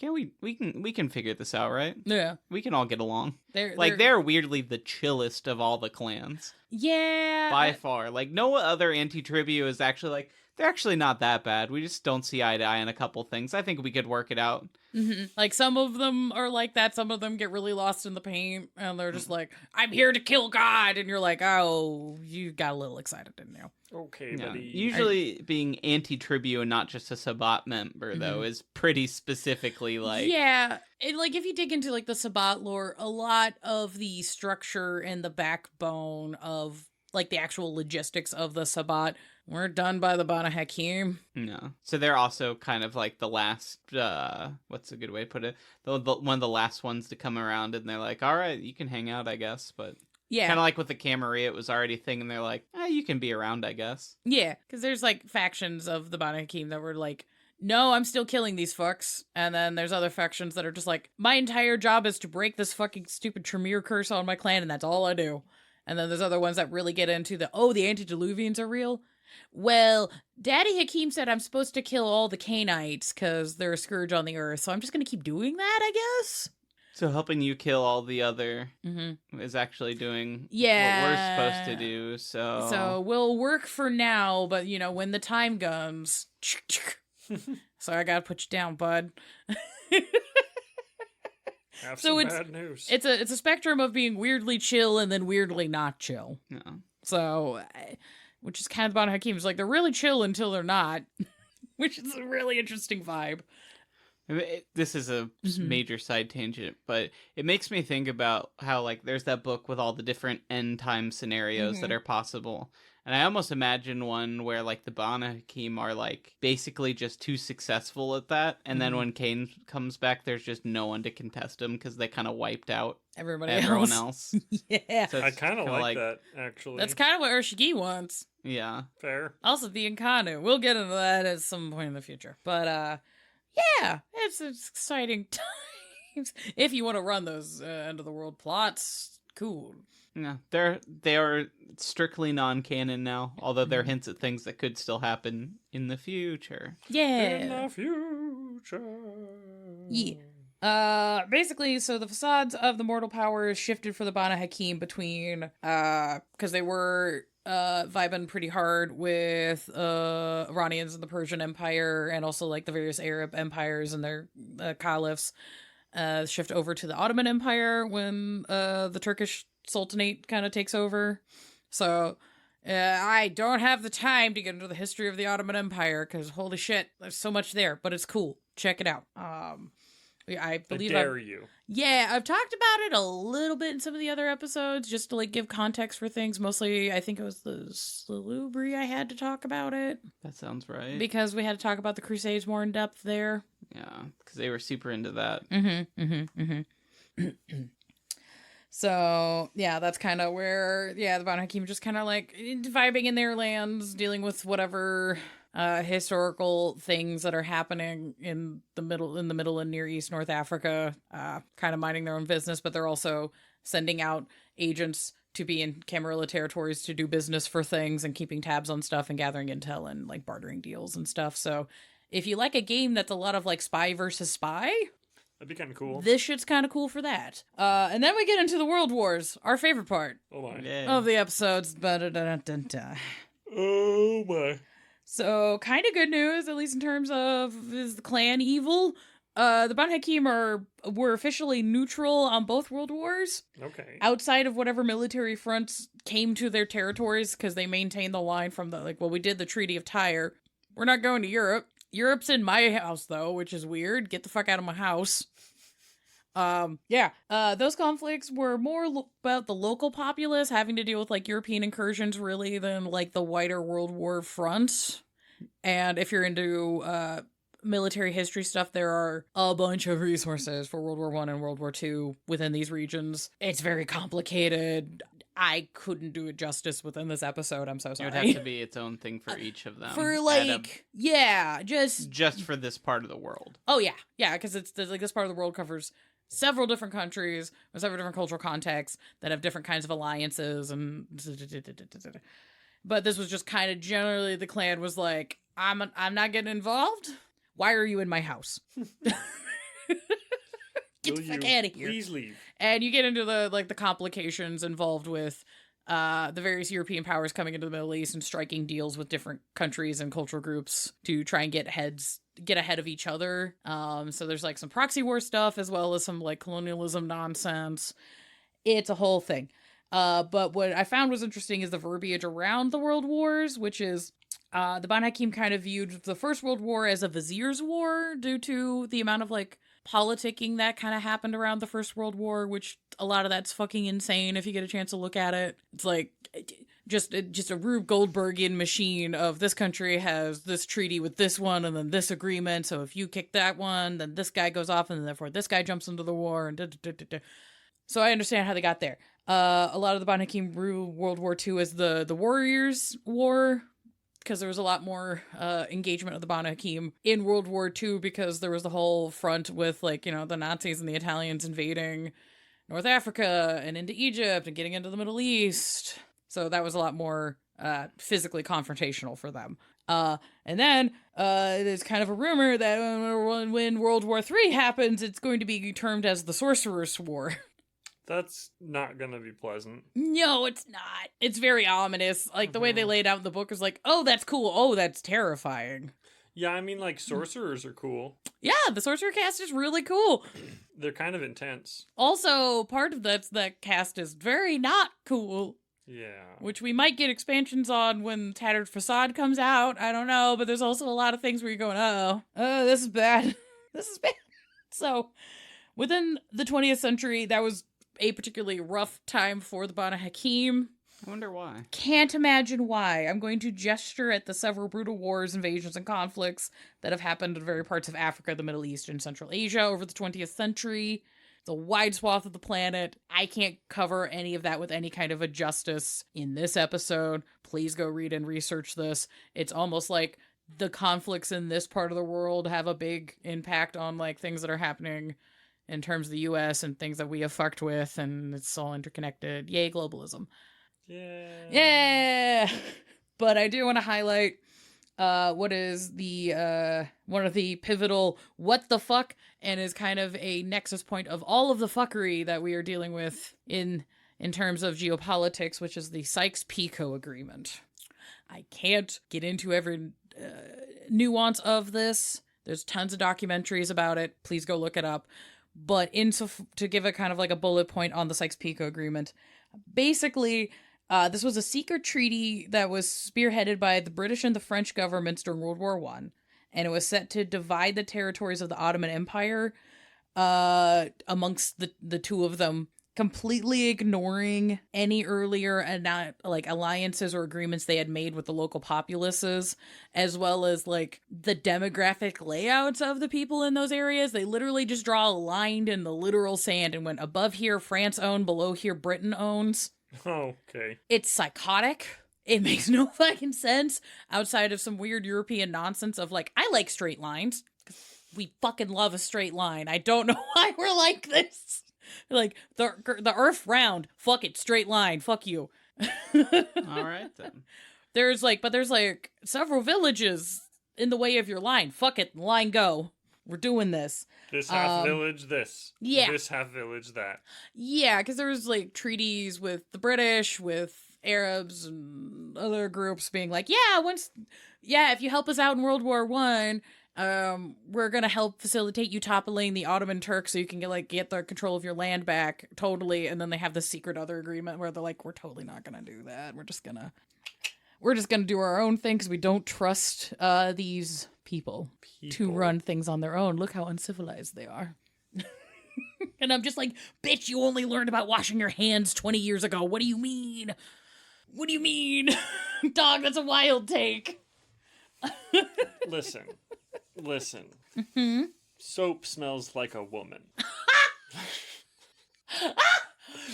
we can figure this out, right?
Yeah.
We can all get along.
They're
They're weirdly the chillest of all the clans.
Yeah.
By far. Like, no other anti-tribute is actually like, they're actually not that bad. We just don't see eye to eye on a couple things. I think we could work it out.
Mm-hmm. Like, some of them are like that. Some of them get really lost in the paint, and they're just like, I'm here to kill God. And you're like, oh, you got a little excited, didn't you?
Okay,
Yeah.
buddy.
Usually being anti-tribute and not just a Sabbat member, though, is pretty specifically like...
Yeah. And, like, if you dig into, like, the Sabbat lore, a lot of the structure and the backbone of, like, the actual logistics of the Sabbat were done by the Banu Haqim.
No. So they're also kind of like the last, what's a good way to put it? One of the last ones to come around, and they're like, all right, you can hang out, I guess, but...
Yeah.
Kind of like with the Camarilla, it was already a thing, and they're like, you can be around, I guess.
Yeah, because there's, like, factions of the Banu Haqim that were like, no, I'm still killing these fucks. And then there's other factions that are just like, my entire job is to break this fucking stupid Tremere curse on my clan, and that's all I do. And then there's other ones that really get into the antediluvians are real. Well, Daddy Hakeem said I'm supposed to kill all the Canaanites because they're a scourge on the earth, so I'm just going to keep doing that, I guess?
So helping you kill all the other is actually doing what we're supposed to do, so...
So we'll work for now, but, when the time comes... So I gotta put you down, bud.
Have some bad news.
It's a spectrum of being weirdly chill and then weirdly not chill.
Yeah.
So... which is kind of Banu Haqim. It's like, they're really chill until they're not, which is a really interesting vibe.
This is a major side tangent, but it makes me think about how, like, there's that book with all the different end time scenarios that are possible. And I almost imagine one where, like, the Banu Haqim are, like, basically just too successful at that. And then when Cain comes back, there's just no one to contest him because they kind of wiped out everyone else.
Yeah.
So I kind of like that, actually.
That's kind of what Urshigi wants.
Yeah.
Fair.
Also, the Nkanu. We'll get into that at some point in the future. But, yeah, it's exciting times. If you want to run those end of the world plots, cool.
Yeah, they are strictly non-canon now, although there are hints at things that could still happen in the future.
Yeah.
In the future.
Yeah. Basically, so the facades of the mortal powers shifted for the Banu Haqim between, because they were vibing pretty hard with Iranians and the Persian Empire, and also like the various Arab empires and their caliphs, shift over to the Ottoman Empire when the Turkish Sultanate kind of takes over. So I don't have the time to get into the history of the Ottoman Empire because holy shit, there's so much there, but it's cool. Check it out. I believe
I dare you.
Yeah, I've talked about it a little bit in some of the other episodes, just to like give context for things. Mostly, I think it was the Salubri I had to talk about it.
That sounds right.
Because we had to talk about the Crusades more in depth there.
Yeah, because they were super into that.
So, yeah, that's kind of where, the Banu Hakim just kind of like vibing in their lands, dealing with whatever historical things that are happening in the middle and Near East, North Africa, kind of minding their own business, but they're also sending out agents to be in Camarilla territories to do business for things and keeping tabs on stuff and gathering intel and like bartering deals and stuff. So if you like a game that's a lot of like spy versus spy,
that'd be kind of cool.
this shit's kind of cool for that. And then we get into the World Wars, our favorite part of the episodes.
Oh my.
So kind of good news, at least in terms of is the clan evil. The Banu Hakim were officially neutral on both world wars.
Okay.
Outside of whatever military fronts came to their territories, because they maintained the line from we did the Treaty of Tyre. We're not going to Europe. Europe's in my house, though, which is weird. Get the fuck out of my house. Those conflicts were more about the local populace having to deal with, like, European incursions, really, than, like, the wider World War front. And if you're into, military history stuff, there are a bunch of resources for World War I and World War II within these regions. It's very complicated. I couldn't do it justice within this episode. I'm so sorry.
It would have to be its own thing for each of them.
For like,
just for this part of the world.
Oh yeah, because it's like this part of the world covers several different countries with several different cultural contexts that have different kinds of alliances and. But this was just kind of generally the clan was like, I'm not getting involved. Why are you in my house? Get the fuck out of here.
Please leave.
And you get into the complications involved with the various European powers coming into the Middle East and striking deals with different countries and cultural groups to try and get ahead of each other. So there's like some proxy war stuff as well as some like colonialism nonsense. It's a whole thing. But what I found was interesting is the verbiage around the world wars, which is the Banu Hakim kind of viewed the First World War as a vizier's war due to the amount of like politicking that kind of happened around the First World War, which a lot of that's fucking insane if you get a chance to look at it. It's like just a Rube Goldbergian machine of this country has this treaty with this one and then this agreement. So if you kick that one, then this guy goes off and then therefore this guy jumps into the war and So I understand how they got there. A lot of the Banu Hakim rule World War II as the Warriors' War, because there was a lot more engagement of the Banu Hakim in World War II because there was the whole front with, like, you know, the Nazis and the Italians invading North Africa and into Egypt and getting into the Middle East. So that was a lot more physically confrontational for them. And then there's kind of a rumor that when World War III happens, it's going to be termed as the Sorcerer's War.
That's not gonna be pleasant.
No, it's not. It's very ominous. Like, the way they laid out in the book is like, oh, that's cool. Oh, that's terrifying.
Yeah, I mean, like, sorcerers are cool.
Yeah, the sorcerer cast is really cool.
They're kind of intense.
Also, part of that cast is very not cool.
Yeah.
Which we might get expansions on when Tattered Facade comes out. I don't know, but there's also a lot of things where you're going, oh, this is bad. This is bad. So, within the 20th century, that was a particularly rough time for the Banu Hakim.
I wonder why.
Can't imagine why. I'm going to gesture at the several brutal wars, invasions, and conflicts that have happened in various parts of Africa, the Middle East, and Central Asia over the 20th century. It's a wide swath of the planet. I can't cover any of that with any kind of a justice in this episode. Please go read and research this. It's almost like the conflicts in this part of the world have a big impact on, like, things that are happening in terms of the U.S. and things that we have fucked with, and it's all interconnected. Yay, globalism. Yeah! But I do want to highlight what is the one of the pivotal what the fuck, and is kind of a nexus point of all of the fuckery that we are dealing with in terms of geopolitics, which is the Sykes-Picot Agreement. I can't get into every nuance of this. There's tons of documentaries about it. Please go look it up. But to give a kind of like a bullet point on the Sykes-Picot Agreement, basically, this was a secret treaty that was spearheaded by the British and the French governments during World War I, and it was set to divide the territories of the Ottoman Empire amongst the two of them completely ignoring any earlier alliances or agreements they had made with the local populaces, as well as like the demographic layouts of the people in those areas. They literally just draw a line in the literal sand and went above here France owned, below here Britain owns.
Oh, okay.
It's psychotic. It makes no fucking sense outside of some weird European nonsense of like, I like straight lines. We fucking love a straight line. I don't know why we're like this. Like, the earth round. Fuck it. Straight line. Fuck you.
All right, then.
There's several villages in the way of your line. Fuck it. Line go. We're doing this.
This half village, this.
Yeah.
This half village, that.
Yeah, because there was like treaties with the British, with Arabs and other groups being like, if you help us out in World War I, we're gonna help facilitate you toppling the Ottoman Turks so you can get the control of your land back totally. And then they have this secret other agreement where they're like, we're totally not gonna do that. We're just gonna do our own thing because we don't trust these people to run things on their own. Look how uncivilized they are. And I'm just like, bitch, you only learned about washing your hands 20 years ago. What do you mean? What do you mean? Dog, that's a wild take.
Listen.
Mm-hmm.
Soap smells like a woman.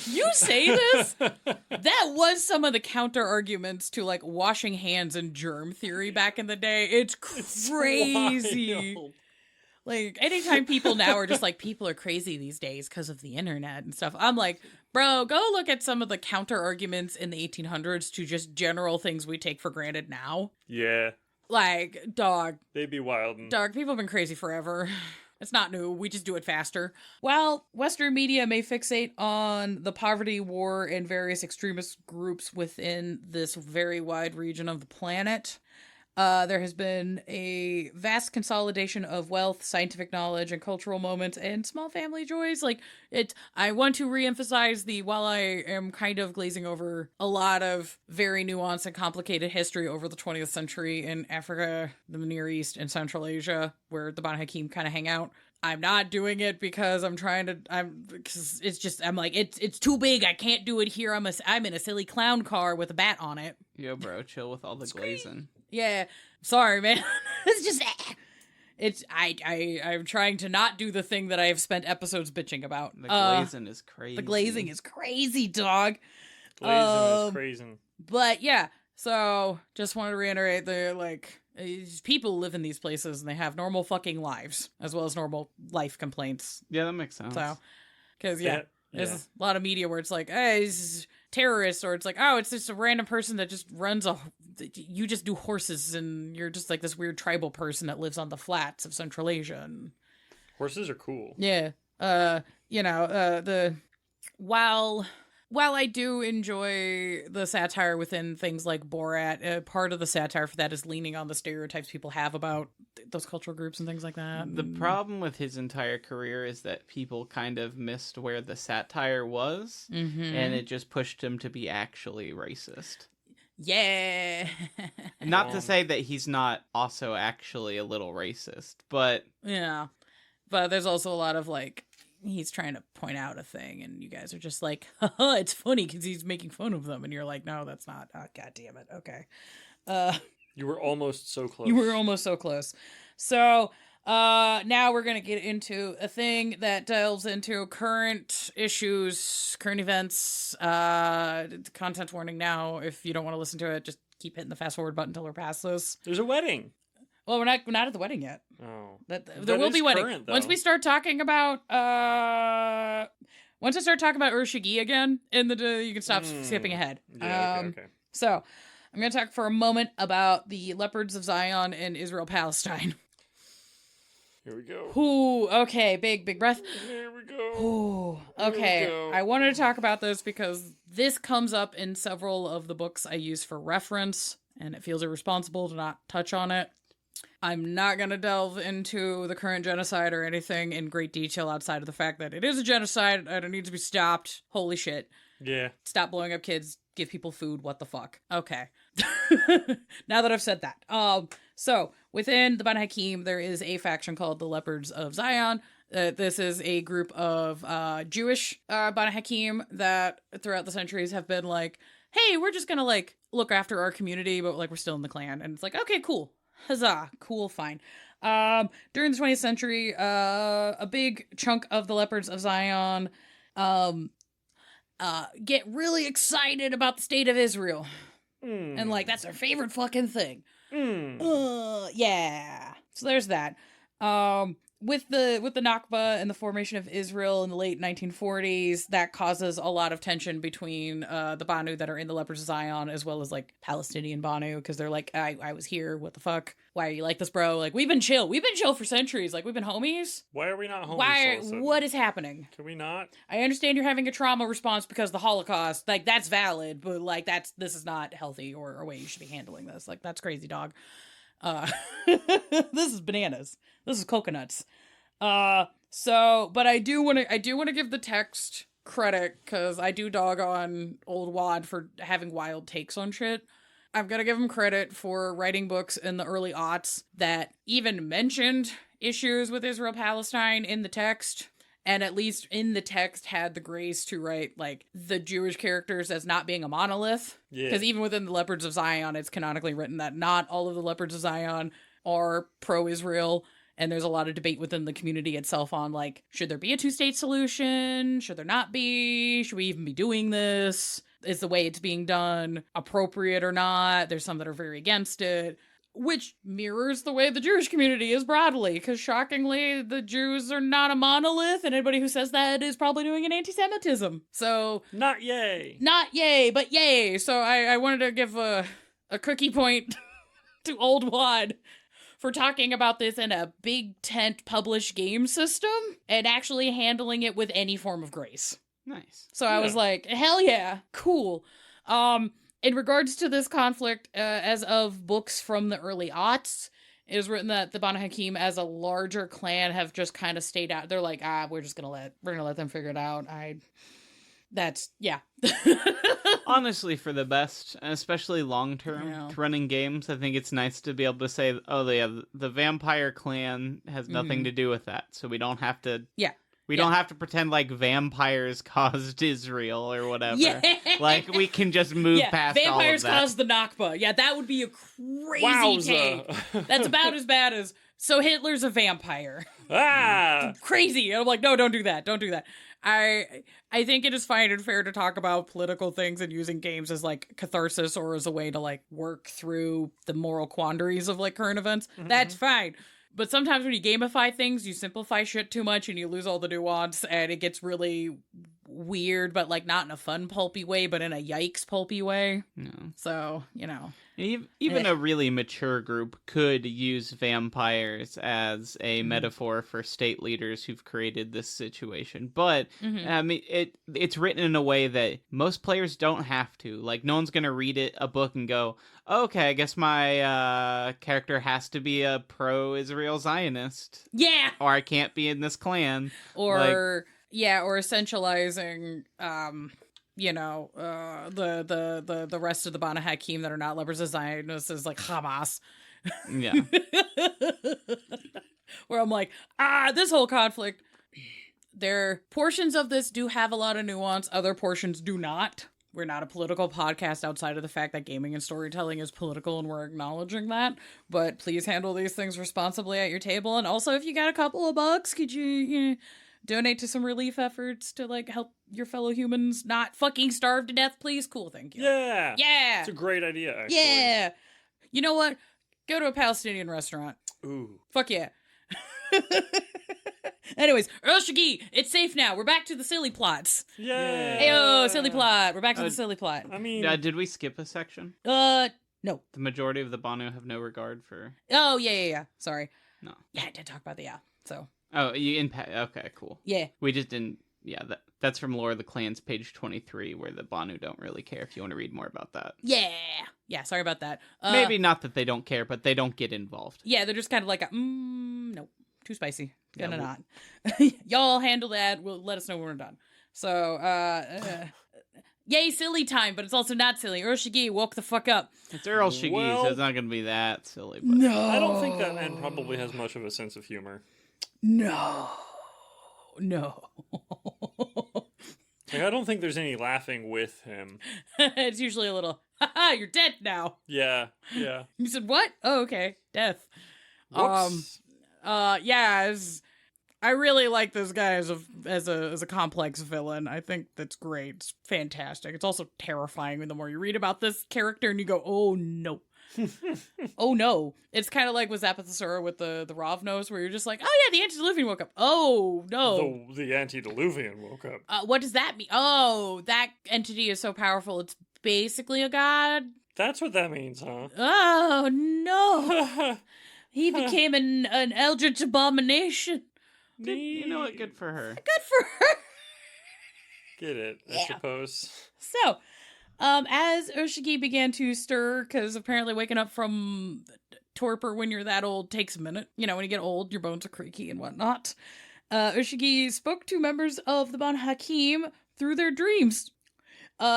You say this? That was some of the counter arguments to like washing hands and germ theory back in the day. It's crazy.
Wild.
Like, anytime people now are just like, people are crazy these days because of the internet and stuff. I'm like, bro, go look at some of the counter arguments in the 1800s to just general things we take for granted now.
Yeah.
Like, dog.
They'd be wild.
Dog, people have been crazy forever. It's not new. We just do it faster. While Western media may fixate on the poverty, war, and various extremist groups within this very wide region of the planet, there has been a vast consolidation of wealth, scientific knowledge, and cultural moments, and small family joys. I want to reemphasize while I am kind of glazing over a lot of very nuanced and complicated history over the 20th century in Africa, the Near East, and Central Asia, where the Banu Haqim kind of hang out. I'm not doing it because it's too big. I can't do it here. I'm in a silly clown car with a bat on it.
Yo, bro, chill with all the glazing.
Yeah, sorry, man. It's just, I'm trying to not do the thing that I have spent episodes bitching about.
The glazing is crazy.
The glazing is crazy, dog.
Glazing is crazy.
But yeah, so just wanted to reiterate, people live in these places and they have normal fucking lives as well as normal life complaints.
Yeah, that makes sense.
So, because there's a lot of media where it's like, hey, this is terrorists, or it's like, oh, it's just a random person that just you just do horses and you're just like this weird tribal person that lives on the flats of Central Asia. And
horses are cool.
yeah. While I do enjoy the satire within things like Borat, part of the satire for that is leaning on the stereotypes people have about those cultural groups and things like that.
The problem with his entire career is that people kind of missed where the satire was, and it just pushed him to be actually racist.
Yeah.
Not to say that he's not also actually a little racist, but...
Yeah. But there's also a lot of, he's trying to point out a thing, and you guys are just like, haha, it's funny because he's making fun of them. And you're like, no, that's not. Oh, God damn it. Okay.
You were almost so close.
You were almost so close. So now we're going to get into a thing that delves into current issues, current events, content warning now. If you don't want to listen to it, just keep hitting the fast forward button until we're past this.
There's a wedding.
Well, we're not at the wedding yet.
Oh,
there will be wedding
current,
once we start talking about Urshigi again. You can stop skipping ahead.
Yeah, okay.
So I'm going to talk for a moment about the Leopards of Zion in Israel Palestine.
Here we go.
Ooh, okay, big breath.
Here we go.
Ooh, okay. I wanted to talk about this because this comes up in several of the books I use for reference, and it feels irresponsible to not touch on it. I'm not going to delve into the current genocide or anything in great detail outside of the fact that it is a genocide and it needs to be stopped. Holy shit.
Yeah.
Stop blowing up kids. Give people food. What the fuck? Okay. Now that I've said that. So, within the Banu Haqim, there is a faction called the Leopards of Zion. This is a group of Jewish Banu Haqim that throughout the centuries have been like, hey, we're just gonna like look after our community, but like we're still in the clan. And it's like, okay, cool. Huzzah. Cool, fine. During the 20th century, a big chunk of the Leopards of Zion get really excited about the state of Israel. And like that's their favorite fucking thing. Yeah. So there's that. With the Nakba and the formation of Israel in the late 1940s, that causes a lot of tension between the Banu that are in the Leopards of Zion as well as like Palestinian Banu, because they're like, I was here, what the fuck? Why are you like this, bro? Like we've been chill for centuries, like we've been homies.
Why are we not homies?
What is happening?
Can we not?
I understand you're having a trauma response because of the Holocaust, like that's valid, but like this is not healthy or a way you should be handling this. Like that's crazy, dog. This is bananas. This is coconuts. But I do want to give the text credit because I do dog on old Wad for having wild takes on shit. I'm gonna give him credit for writing books in the early aughts that even mentioned issues with Israel-Palestine in the text, and at least in the text had the grace to write like the Jewish characters as not being a monolith. Because even within the Leopards of Zion, it's canonically written that not all of the Leopards of Zion are pro-Israel. And there's a lot of debate within the community itself on, like, should there be a two-state solution? Should there not be? Should we even be doing this? Is the way it's being done appropriate or not? There's some that are very against it, which mirrors the way the Jewish community is broadly, because shockingly, the Jews are not a monolith, and anybody who says that is probably doing an anti-Semitism. So...
Not yay!
Not yay, but yay! So I wanted to give a cookie point to Old Wad for talking about this in a big tent published game system and actually handling it with any form of grace.
Nice.
So I was like, hell yeah, cool. In regards to this conflict, as of books from the early aughts, it is written that the Banu Haqim as a larger clan have just kind of stayed out. They're like, we're gonna let them figure it out. Yeah.
Honestly, for the best, especially long-term,
Yeah.
running games, I think it's nice to be able to say, oh, yeah, the vampire clan has nothing to do with that, so we don't have to...
Yeah.
We don't have to pretend like vampires caused Israel or whatever.
Yeah.
Like, we can just move past all of that.
Vampires caused the Nakba. Yeah, that would be a crazy take. That's about as bad as, so Hitler's a vampire. Crazy. And I'm like, no, don't do that. Don't do that. I think it is fine and fair to talk about political things and using games as like catharsis or as a way to like work through the moral quandaries of like current events. Mm-hmm. That's fine. But sometimes when you gamify things, you simplify shit too much and you lose all the nuance and it gets really weird, but like not in a fun pulpy way, but in a yikes pulpy way.
No.
So, you know.
Even a really mature group could use vampires as a metaphor for state leaders who've created this situation. But, I mean, it's written in a way that most players don't have to. Like, no one's going to read a book and go, okay, I guess my character has to be a pro-Israel Zionist.
Yeah!
Or I can't be in this clan.
Or essentializing... the rest of the Banu Haqim that are not Leopards of Zionists is like Hamas.
Yeah.
Where I'm like, this whole conflict, portions of this do have a lot of nuance, other portions do not. We're not a political podcast outside of the fact that gaming and storytelling is political and we're acknowledging that. But please handle these things responsibly at your table. And also, if you got a couple of bucks, could you donate to some relief efforts to like help your fellow humans not fucking starve to death, please? Cool, thank you.
Yeah.
Yeah.
It's a great idea, actually.
Yeah. You know what? Go to a Palestinian restaurant.
Ooh.
Fuck yeah. Anyways, Earl Shaggy, it's safe now. We're back to the silly plots.
Yay.
Ayo, silly plot. We're back to the silly plot.
I mean...
did we skip a section?
No.
The majority of the Banu have no regard for...
Oh, yeah. Sorry.
No.
Yeah, I did talk about so...
Oh, okay, cool.
Yeah.
We just didn't... Yeah, that's from Lore of the Clans, page 23, where the Banu don't really care, if you want to read more about that.
Yeah. Yeah, sorry about that.
Maybe not that they don't care, but they don't get involved.
Yeah, they're just kind of like, nope, too spicy. Gonna not. Y'all handle that. Let us know when we're done. So, yay, silly time, but it's also not silly. Earl Shaggy, woke the fuck up.
It's Earl Shaggy, so it's not going to be that silly. But...
No.
I don't think that man probably has much of a sense of humor.
No. no.
Like, I don't think there's any laughing with him.
It's usually a little, haha, you're dead now.
Yeah, yeah.
You said what? Oh, okay, death.
Whoops.
I really like this guy as a complex villain. I think that's great. It's fantastic. It's also terrifying the more you read about this character and you go, oh no. Oh no. It's kind of like with Zapathasura with the Ravnos, where you're just like, oh yeah, the Antediluvian woke up. Oh no.
The Antediluvian woke up.
What does that mean? Oh, that entity is so powerful. It's basically a god.
That's what that means, huh?
Oh no. He became an eldritch abomination.
Good, you know what? Good for her.
Good for her.
Get it,
Yeah.
I suppose.
So, as Oshigi began to stir, because apparently waking up from torpor when you're that old takes a minute. You know, when you get old, your bones are creaky and whatnot. Oshigi spoke to members of the Banu Haqim through their dreams,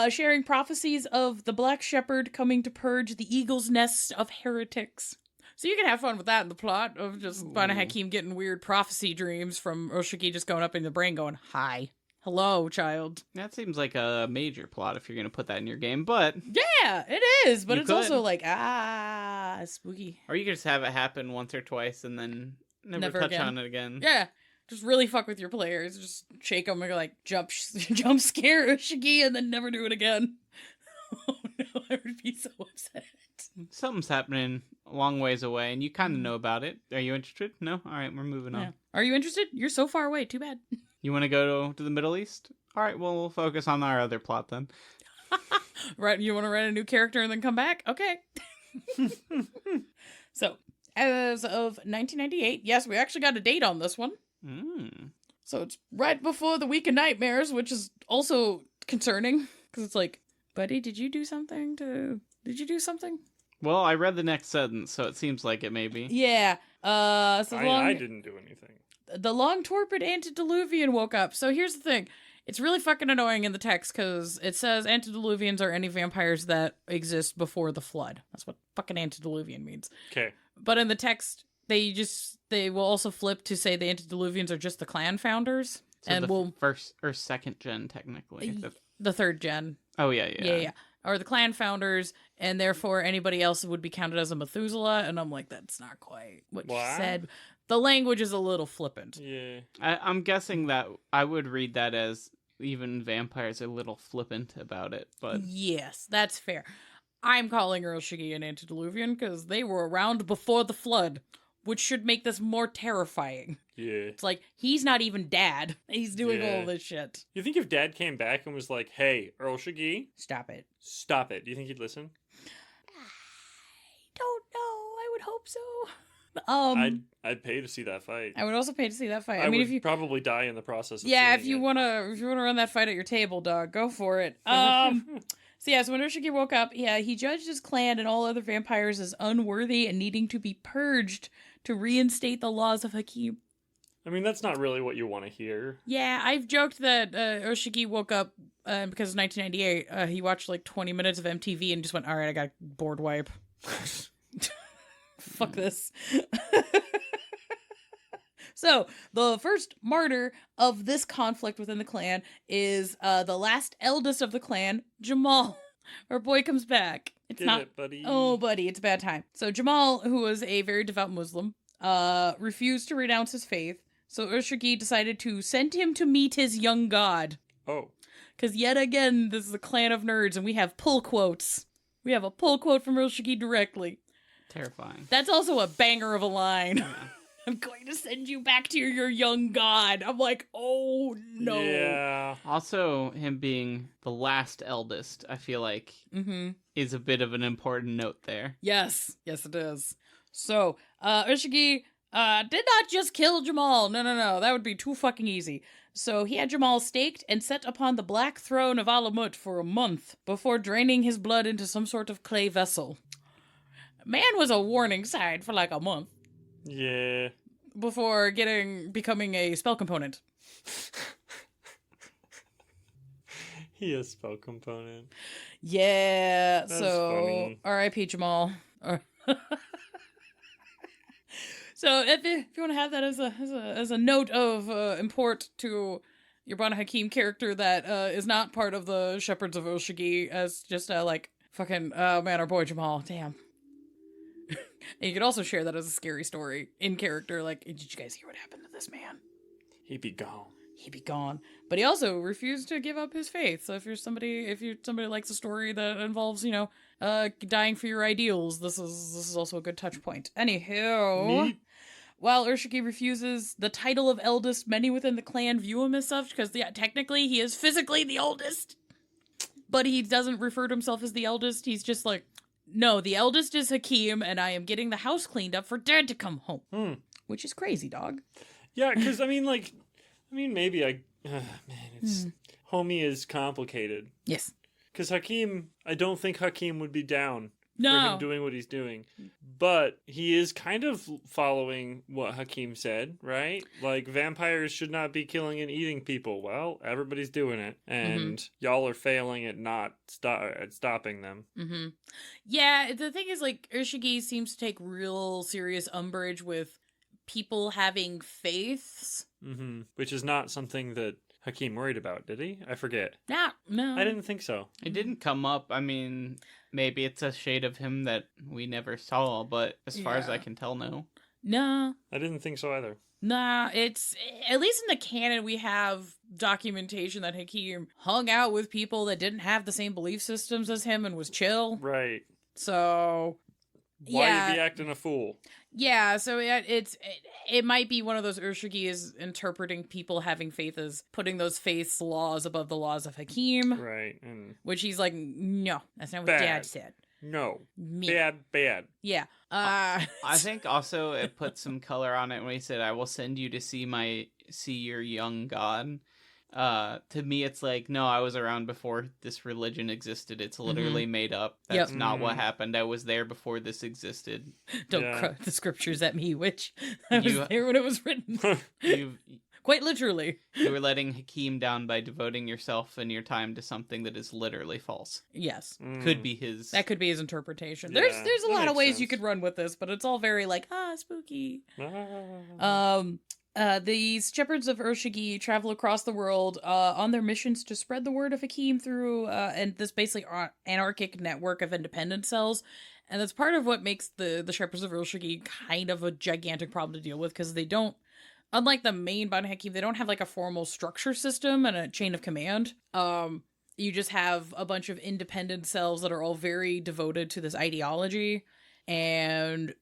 sharing prophecies of the Black Shepherd coming to purge the eagle's nest of heretics. So you can have fun with that in the plot of just Banu Haqim getting weird prophecy dreams from Oshigi just going up in the brain going, hi. Hello, child.
That seems like a major plot if you're going to put that in your game, but...
Yeah, it is, but
You
it's
could.
also like, spooky.
Or you could just have it happen once or twice and then never touch
again.
on it again.
Yeah, just really fuck with your players. Just shake them and go like, jump scare Oshigi and then never do it again. Oh no, I would be so upset.
Something's happening a long ways away, and you kind of know about it. Are you interested? No? All right, we're moving on.
Yeah. Are you interested? You're so far away. Too bad.
You want to go to the Middle East? All right, well, we'll focus on our other plot then.
Right, you want to write a new character and then come back? Okay. So, as of 1998, yes, we actually got a date on this one. So it's right before the Week of Nightmares, which is also concerning, because it's like, buddy, did you do something?
Well, I read the next sentence, so it seems like it may be.
Yeah. So
I didn't do anything.
the long torpid antediluvian woke up. So here's the thing. It's really fucking annoying in the text because it says antediluvians are any vampires that exist before the flood. That's what fucking antediluvian means.
Okay.
But in the text, they will also flip to say the antediluvians are just the clan founders.
So
and
the first or second gen, technically.
the third gen.
Oh, yeah.
Yeah. Or the clan founders, and therefore anybody else would be counted as a Methuselah. And I'm like, that's not quite what you said. The language is a little flippant.
Yeah.
I'm guessing that I would read that as even vampires are a little flippant about it, but...
Yes, that's fair. I'm calling Uroshigi an antediluvian because they were around before the flood, which should make this more terrifying.
Yeah.
It's like, he's not even dad. He's doing all this shit.
You think if Dad came back and was like, hey, Earl Shaggy,
Stop it.
stop it, do you think he'd listen?
I don't know. I would hope so.
I'd pay to see that fight.
I would also pay to see that fight.
I
mean,
would
if you
probably die in the process of
if
seeing
you
it.
wanna run that fight at your table, dog, go for it. So when Uroshigi woke up, he judged his clan and all other vampires as unworthy and needing to be purged to reinstate the laws of Hakim.
I mean, that's not really what you want to hear.
Yeah, I've joked that Uroshigi woke up because of 1998. He watched like 20 minutes of MTV and just went, all right, I got board wipe. Fuck this. So, the first martyr of this conflict within the clan is the last eldest of the clan, Jamal. Our boy comes back. It's
Get
not.
it, buddy.
Oh, buddy, it's a bad time. So, Jamal, who was a very devout Muslim, refused to renounce his faith. So, Uroshigi decided to send him to meet his young god.
Oh.
Because yet again, this is a clan of nerds, and we have pull quotes. We have a pull quote from Uroshigi directly.
Terrifying.
That's also a banger of a line.
Yeah.
I'm going to send you back to your young god. I'm like, oh no.
Yeah.
Also, him being the last eldest, I feel like, is a bit of an important note there.
Yes. Yes, it is. So, Uroshigi did not just kill Jamal. No. That would be too fucking easy. So he had Jamal staked and set upon the black throne of Alamut for a month before draining his blood into some sort of clay vessel. Man was a warning sign for like a month.
Yeah.
Before becoming a spell component.
He has spell component.
Yeah,
That's
so
funny.
R.I.P. Jamal. So So if you want to have that as a note of import to your Banu Haqim character that is not part of the Shepherds of Oshagi, as just like fucking man, our boy Jamal, damn. And you could also share that as a scary story in character. Like, did you guys hear what happened to this man?
He'd be gone.
He'd be gone. But he also refused to give up his faith. So if you're somebody likes a story that involves, dying for your ideals, this is also a good touch point. Anywho,
Neat.
while Urshiki refuses the title of eldest, many within the clan view him as such, because technically he is physically the oldest. But he doesn't refer to himself as the eldest. He's just like, no, the eldest is Hakim, and I am getting the house cleaned up for Dad to come home. Which is crazy, dog.
Yeah, because, maybe homie is complicated.
Yes.
Because I don't think Hakim would be down for
No.
him doing what he's doing. But he is kind of following what Hakim said, right? Like, vampires should not be killing and eating people. Well, everybody's doing it. And y'all are failing at at stopping them.
Mm-hmm. Yeah, the thing is, like, Urshigi seems to take real serious umbrage with people having faiths.
Mm-hmm. Which is not something that Hakim worried about, did he? I forget.
No.
I didn't think so.
It didn't come up. I mean, maybe it's a shade of him that we never saw, but as far as I can tell, no.
No.
I didn't think so either.
Nah, it's, at least in the canon, we have documentation that Hakim hung out with people that didn't have the same belief systems as him and was chill.
Right.
So,
Why
yeah.
you be acting a fool?
Yeah, so it might be one of those Urshigi is interpreting people having faith as putting those faith's laws above the laws of Hakim.
Right. And
Which he's like, no, that's not what
Bad.
Dad said.
no.
Me.
Bad.
Yeah.
I think also it put some color on it when he said, I will send you to see your young god. To me, it's like, no, I was around before this religion existed. It's literally made up. That's not what happened. I was there before this existed.
Don't quote the scriptures at me, which I was there when it was written. Quite literally.
You were letting Hakim down by devoting yourself and your time to something that is literally false.
Yes.
Could be his.
That could be his interpretation.
Yeah,
There's a
that
lot of
makes
ways
sense.
you could run with this, but it's all very like, spooky. These shepherds of Urshigi travel across the world on their missions to spread the word of Hakim through and this basically anarchic network of independent cells. And that's part of what makes the shepherds of Urshigi kind of a gigantic problem to deal with, because they don't, unlike the main Banu Haqim, they don't have like a formal structure system and a chain of command. You just have a bunch of independent cells that are all very devoted to this ideology, and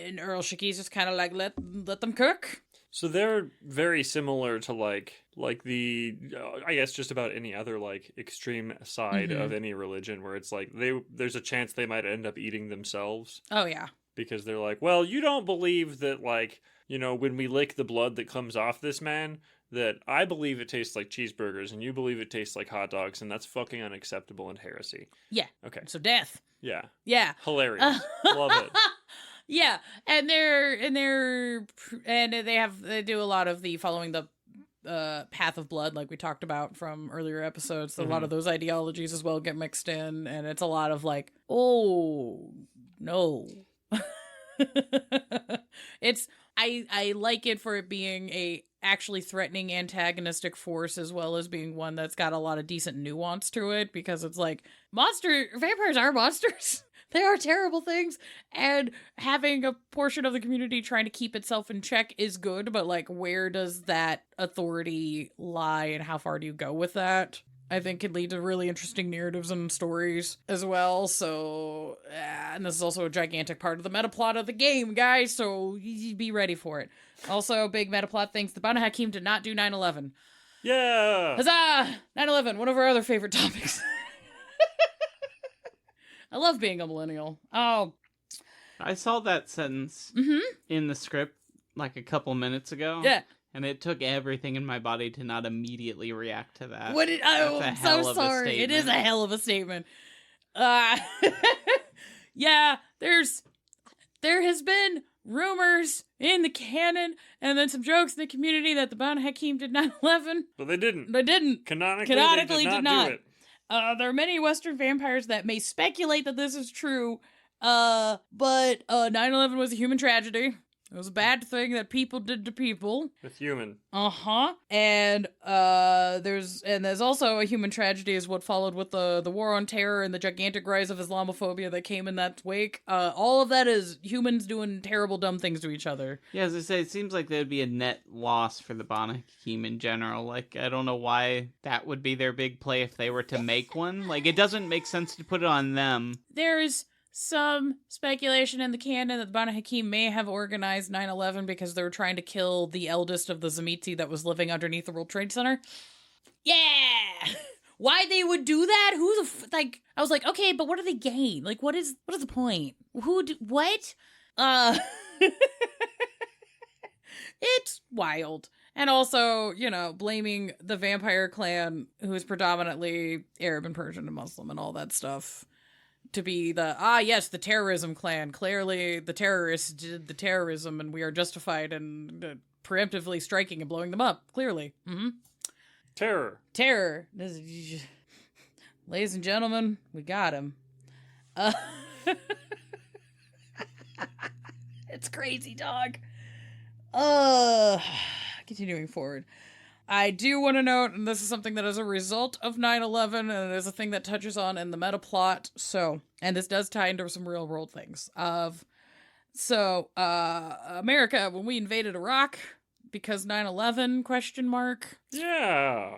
Urshigi just kind of like let them cook.
So they're very similar to like the I guess just about any other like extreme side of any religion, where it's like there's a chance they might end up eating themselves.
Oh yeah.
Because they're like, well, you don't believe that, like, when we lick the blood that comes off this man, that I believe it tastes like cheeseburgers and you believe it tastes like hot dogs, and that's fucking unacceptable and heresy.
Yeah.
Okay.
So death.
Yeah.
Yeah.
Hilarious. Love it.
Yeah, and they do a lot of the following the path of blood, like we talked about from earlier episodes. A lot of those ideologies as well get mixed in, and it's a lot of like, oh no. I like it for it being a actually threatening antagonistic force, as well as being one that's got a lot of decent nuance to it, because it's like vampires are monsters. They are terrible things, and having a portion of the community trying to keep itself in check is good, but like, where does that authority lie and how far do you go with that? I think can lead to really interesting narratives and stories as well. So, and this is also a gigantic part of the meta plot of the game, guys, so be ready for it. Also, big meta plot things. The Banu Haqim did not do 9/11.
Yeah.
Huzzah! 9/11, one of our other favorite topics. I love being a millennial. Oh.
I saw that sentence in the script like a couple minutes ago.
Yeah.
And it took everything in my body to not immediately react to that.
I'm so sorry. It is a hell of a statement. Yeah, there has been rumors in the canon and then some jokes in the community that the Banu Haqim did 9/11.
But they didn't.
They didn't.
Canonically
Canonically
they did
did
not
not.
do it.
There are many Western vampires that may speculate that this is true, But 9/11 was a human tragedy. It was a bad thing that people did to people.
It's human.
And there's also a human tragedy is what followed with the war on terror and the gigantic rise of Islamophobia that came in that wake. All of that is humans doing terrible, dumb things to each other.
Yeah, as I say, it seems like there'd be a net loss for the Banu Haqim in general. Like, I don't know why that would be their big play if they were to make one. Like, it doesn't make sense to put it on them.
There's some speculation in the canon that the Banu Haqim may have organized 9/11 because they were trying to kill the eldest of the Zamitzi that was living underneath the World Trade Center. Yeah! Why they would do that? I was like, okay, but what do they gain? Like, what is the point? What? It's wild. And also, blaming the vampire clan, who is predominantly Arab and Persian and Muslim and all that stuff, to be the terrorism clan. Clearly, the terrorists did the terrorism, and we are justified in preemptively striking and blowing them up. Clearly. Mm-hmm.
Terror.
Ladies and gentlemen, we got him. It's crazy, dog. Continuing forward. I do want to note, and this is something that is a result of 9/11, and it is a thing that touches on in the meta plot. And this does tie into some real world things. America, when we invaded Iraq, because 9/11, ?
Yeah.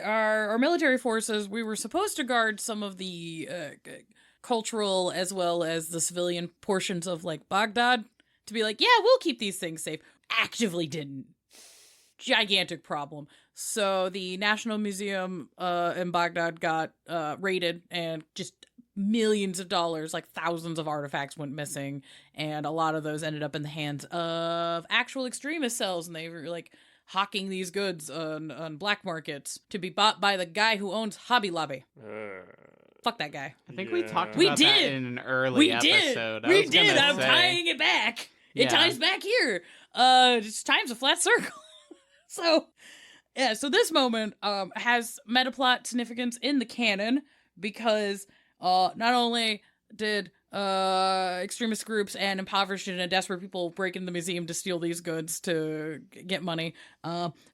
Our military forces, we were supposed to guard some of the cultural as well as the civilian portions of, like, Baghdad, to be like, yeah, we'll keep these things safe. Actively didn't. Gigantic problem. So the National Museum in Baghdad got raided, and just millions of dollars, like thousands of artifacts went missing, and a lot of those ended up in the hands of actual extremist cells, and they were like hawking these goods on black markets to be bought by the guy who owns Hobby Lobby. Fuck that guy.
I think we talked about that in an early episode.
We did. I'm tying it back. It ties back here. Just time's a flat circle. So this moment has metaplot significance in the canon because not only did extremist groups and impoverished and desperate people break into the museum to steal these goods to get money,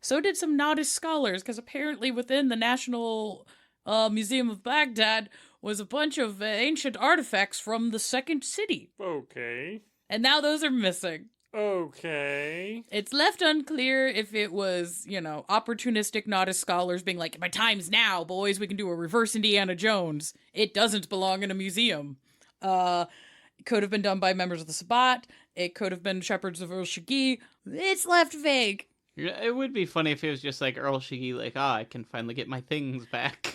so did some Nodist scholars, because apparently within the National Museum of Baghdad was a bunch of ancient artifacts from the Second City.
Okay.
And now those are missing.
Okay.
It's left unclear if it was, opportunistic Nodist scholars being like, my time's now, boys, we can do a reverse Indiana Jones. It doesn't belong in a museum. It could have been done by members of the Sabbat. It could have been shepherds of Ur-Shigi. It's left vague.
It would be funny if it was just like Earl Shiggy, like, I can finally get my things back.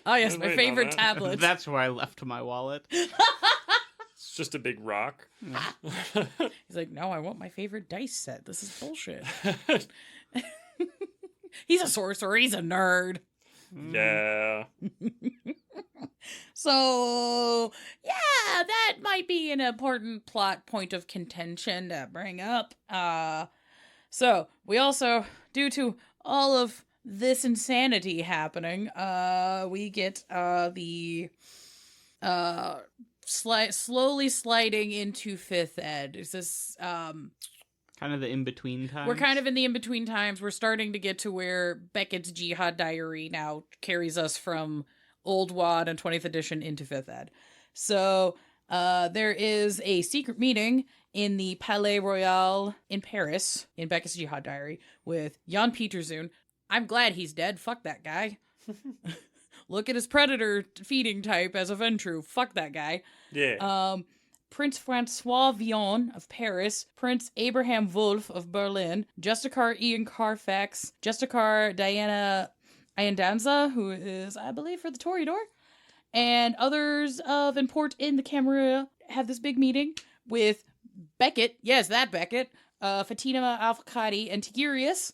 Oh, yes, my favorite tablet.
That's where I left my wallet.
It's just a big rock.
He's like, no, I want my favorite dice set. This is bullshit. He's a sorcerer. He's a nerd.
Yeah.
So, yeah, that might be an important plot point of contention to bring up. So, we also, due to all of this insanity happening, we get the slowly sliding into 5th ed. Is this
kind of the in-between times?
We're kind of in the in-between times. We're starting to get to where Beckett's Jihad Diary now carries us from Old WAD and 20th edition into 5th ed. So there is a secret meeting in the Palais Royal in Paris in Beckett's Jihad Diary with Jan Pieterzoon. I'm glad he's dead. Fuck that guy. Look at his predator feeding type as a Ventru. Fuck that guy.
Yeah.
Prince Francois Villon of Paris, Prince Abraham Wolf of Berlin, Justicar Ian Carfax, Justicar Diana Ayandanza, who is, I believe, for the Toreador, and others of import in the Camarilla have this big meeting with Beckett, yes, that Beckett, Fatima Al-Fakadi, and Tigurius,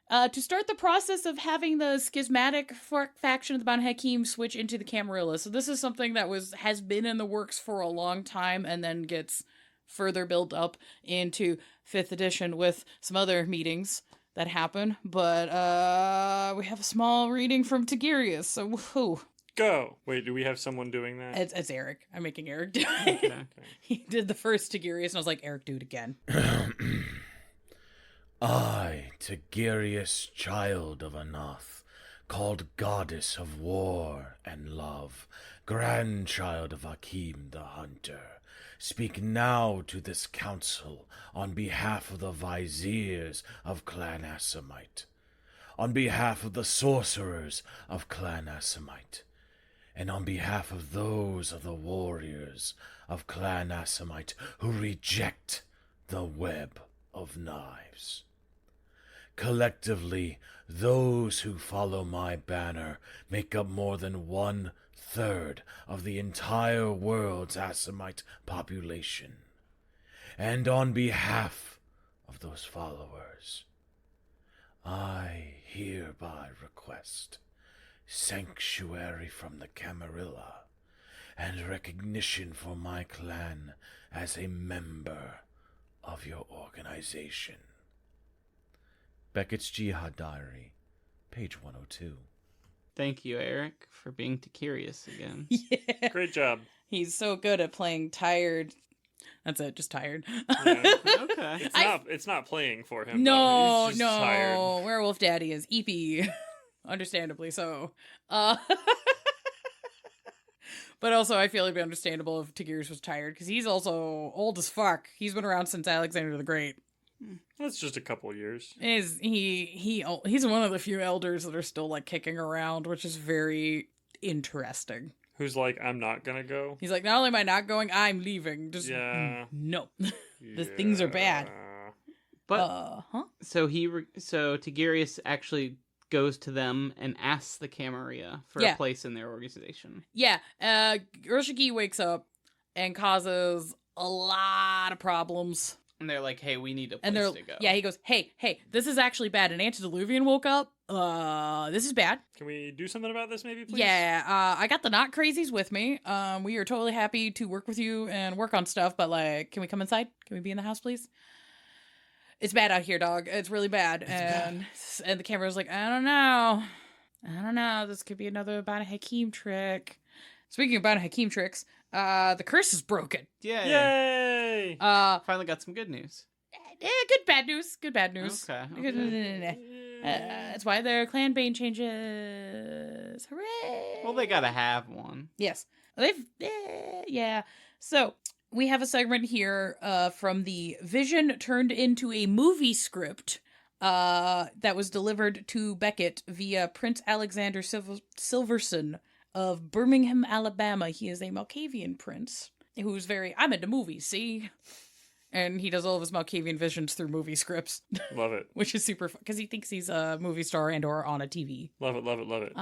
to start the process of having the schismatic faction of the Banu Haqim switch into the Camarilla. So this is something that has been in the works for a long time, and then gets further built up into 5th edition with some other meetings that happen. But we have a small reading from Tigurius, so woohoo.
Go. Wait, do we have someone doing that?
It's Eric. I'm making Eric do it.
Okay.
He did the first Tigurius, and I was like, Eric, do it again.
I, Tigurius, child of Anath, called goddess of war and love, grandchild of Haqim the Hunter, speak now to this council on behalf of the viziers of Clan Asamite, on behalf of the sorcerers of Clan Asamite, and on behalf of those of the warriors of Clan Asamite who reject the web of knives. Collectively, those who follow my banner make up more than 1/3 of the entire world's Asamite population. And on behalf of those followers, I hereby request sanctuary from the Camarilla and recognition for my clan as a member of your organization. Beckett's Jihad Diary, page 102.
Thank you, Eric, for being too curious again.
Yeah.
Great job.
He's so good at playing tired. That's it, just tired.
Yeah.
Okay.
It's not playing for him.
No,
though. He's just tired.
Werewolf Daddy is EP. Understandably so. But also, I feel it'd be understandable if Tigurius was tired, because he's also old as fuck. He's been around since Alexander the Great.
That's just a couple years.
He's one of the few elders that are still like kicking around, which is very interesting.
Who's like, I'm not gonna go.
He's like, not only am I not going, I'm leaving. Just
Yeah.
no, the things are bad.
But so Tigurius actually goes to them and asks the Camarilla for a place in their organization.
Yeah, Urshiki wakes up and causes a lot of problems.
And they're like, hey, we need a place to go.
Yeah, he goes, hey, this is actually bad. An antediluvian woke up. This is bad.
Can we do something about this maybe, please?
Yeah, I got the not crazies with me. We are totally happy to work with you and work on stuff, but like, can we come inside? Can we be in the house, please? It's bad out here, dog. It's really bad. And the camera's like, I don't know. This could be another Banu Haqim trick. Speaking of Banu Haqim tricks, the curse is broken.
Yay!
Finally got some good news.
Good bad news. Good bad news.
Okay.
That's why their clan bane changes. Hooray!
Well, they gotta have one.
Yes. Yeah. So we have a segment here from the vision turned into a movie script that was delivered to Beckett via Prince Alexander Silverson of Birmingham, Alabama. He is a Malkavian prince who's I'm into movies, see? And he does all of his Malkavian visions through movie scripts.
Love it.
Which is super fun, because he thinks he's a movie star and or on a TV.
Love it.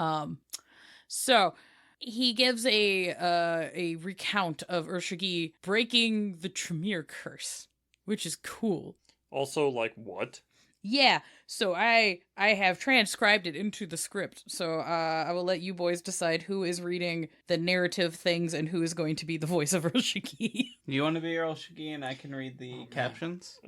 So he gives a recount of Urshigi breaking the Tremere curse, which is cool.
Also, like, what?
Yeah, so I have transcribed it into the script, so I will let you boys decide who is reading the narrative things and who is going to be the voice of Urshigi.
You want to be Urshigi and I can read the captions?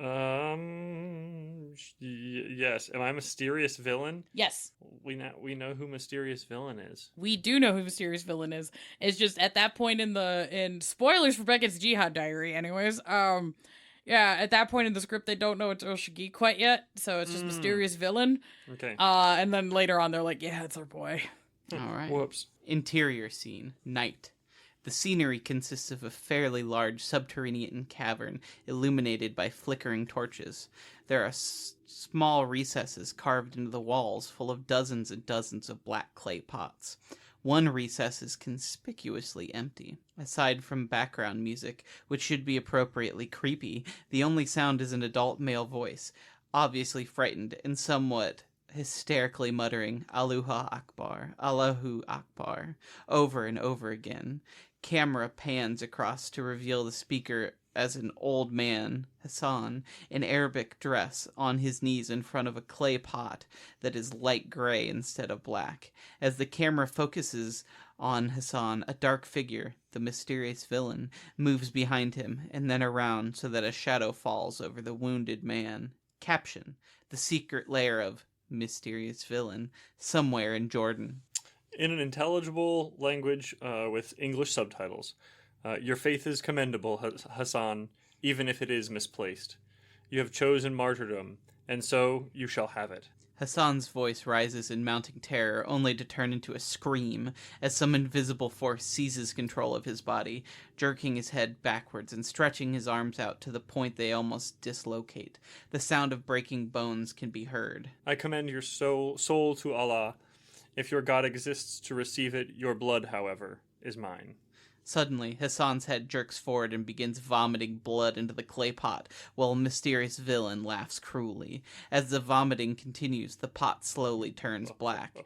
Yes. Am I Mysterious Villain?
Yes.
We know who Mysterious Villain is.
We do know who Mysterious Villain is. It's just at that point in spoilers for Beckett's Jihad Diary, anyways. Yeah, at that point in the script, they don't know it's Urshigi quite yet, so it's just Mysterious Villain.
Okay.
And then later on, they're like, yeah, it's our boy.
All right.
Whoops.
Interior scene. Night. The scenery consists of a fairly large subterranean cavern illuminated by flickering torches. There are small recesses carved into the walls full of dozens and dozens of black clay pots. One recess is conspicuously empty. Aside from background music, which should be appropriately creepy, the only sound is an adult male voice, obviously frightened and somewhat hysterically muttering Allahu Akbar, over and over again. Camera pans across to reveal the speaker as an old man, Hassan, in Arabic dress, on his knees in front of a clay pot that is light gray instead of black. As the camera focuses on Hassan, a dark figure, the mysterious villain, moves behind him and then around so that a shadow falls over the wounded man. Caption: the secret lair of mysterious villain, somewhere in Jordan.
In an intelligible language with English subtitles. Your faith is commendable, Hassan, even if it is misplaced. You have chosen martyrdom, and so you shall have it.
Hassan's voice rises in mounting terror, only to turn into a scream as some invisible force seizes control of his body, jerking his head backwards and stretching his arms out to the point they almost dislocate. The sound of breaking bones can be heard.
I commend your soul to Allah. If your God exists to receive it, your blood, however, is mine.
Suddenly, Hassan's head jerks forward and begins vomiting blood into the clay pot, while a mysterious villain laughs cruelly. As the vomiting continues, the pot slowly turns black.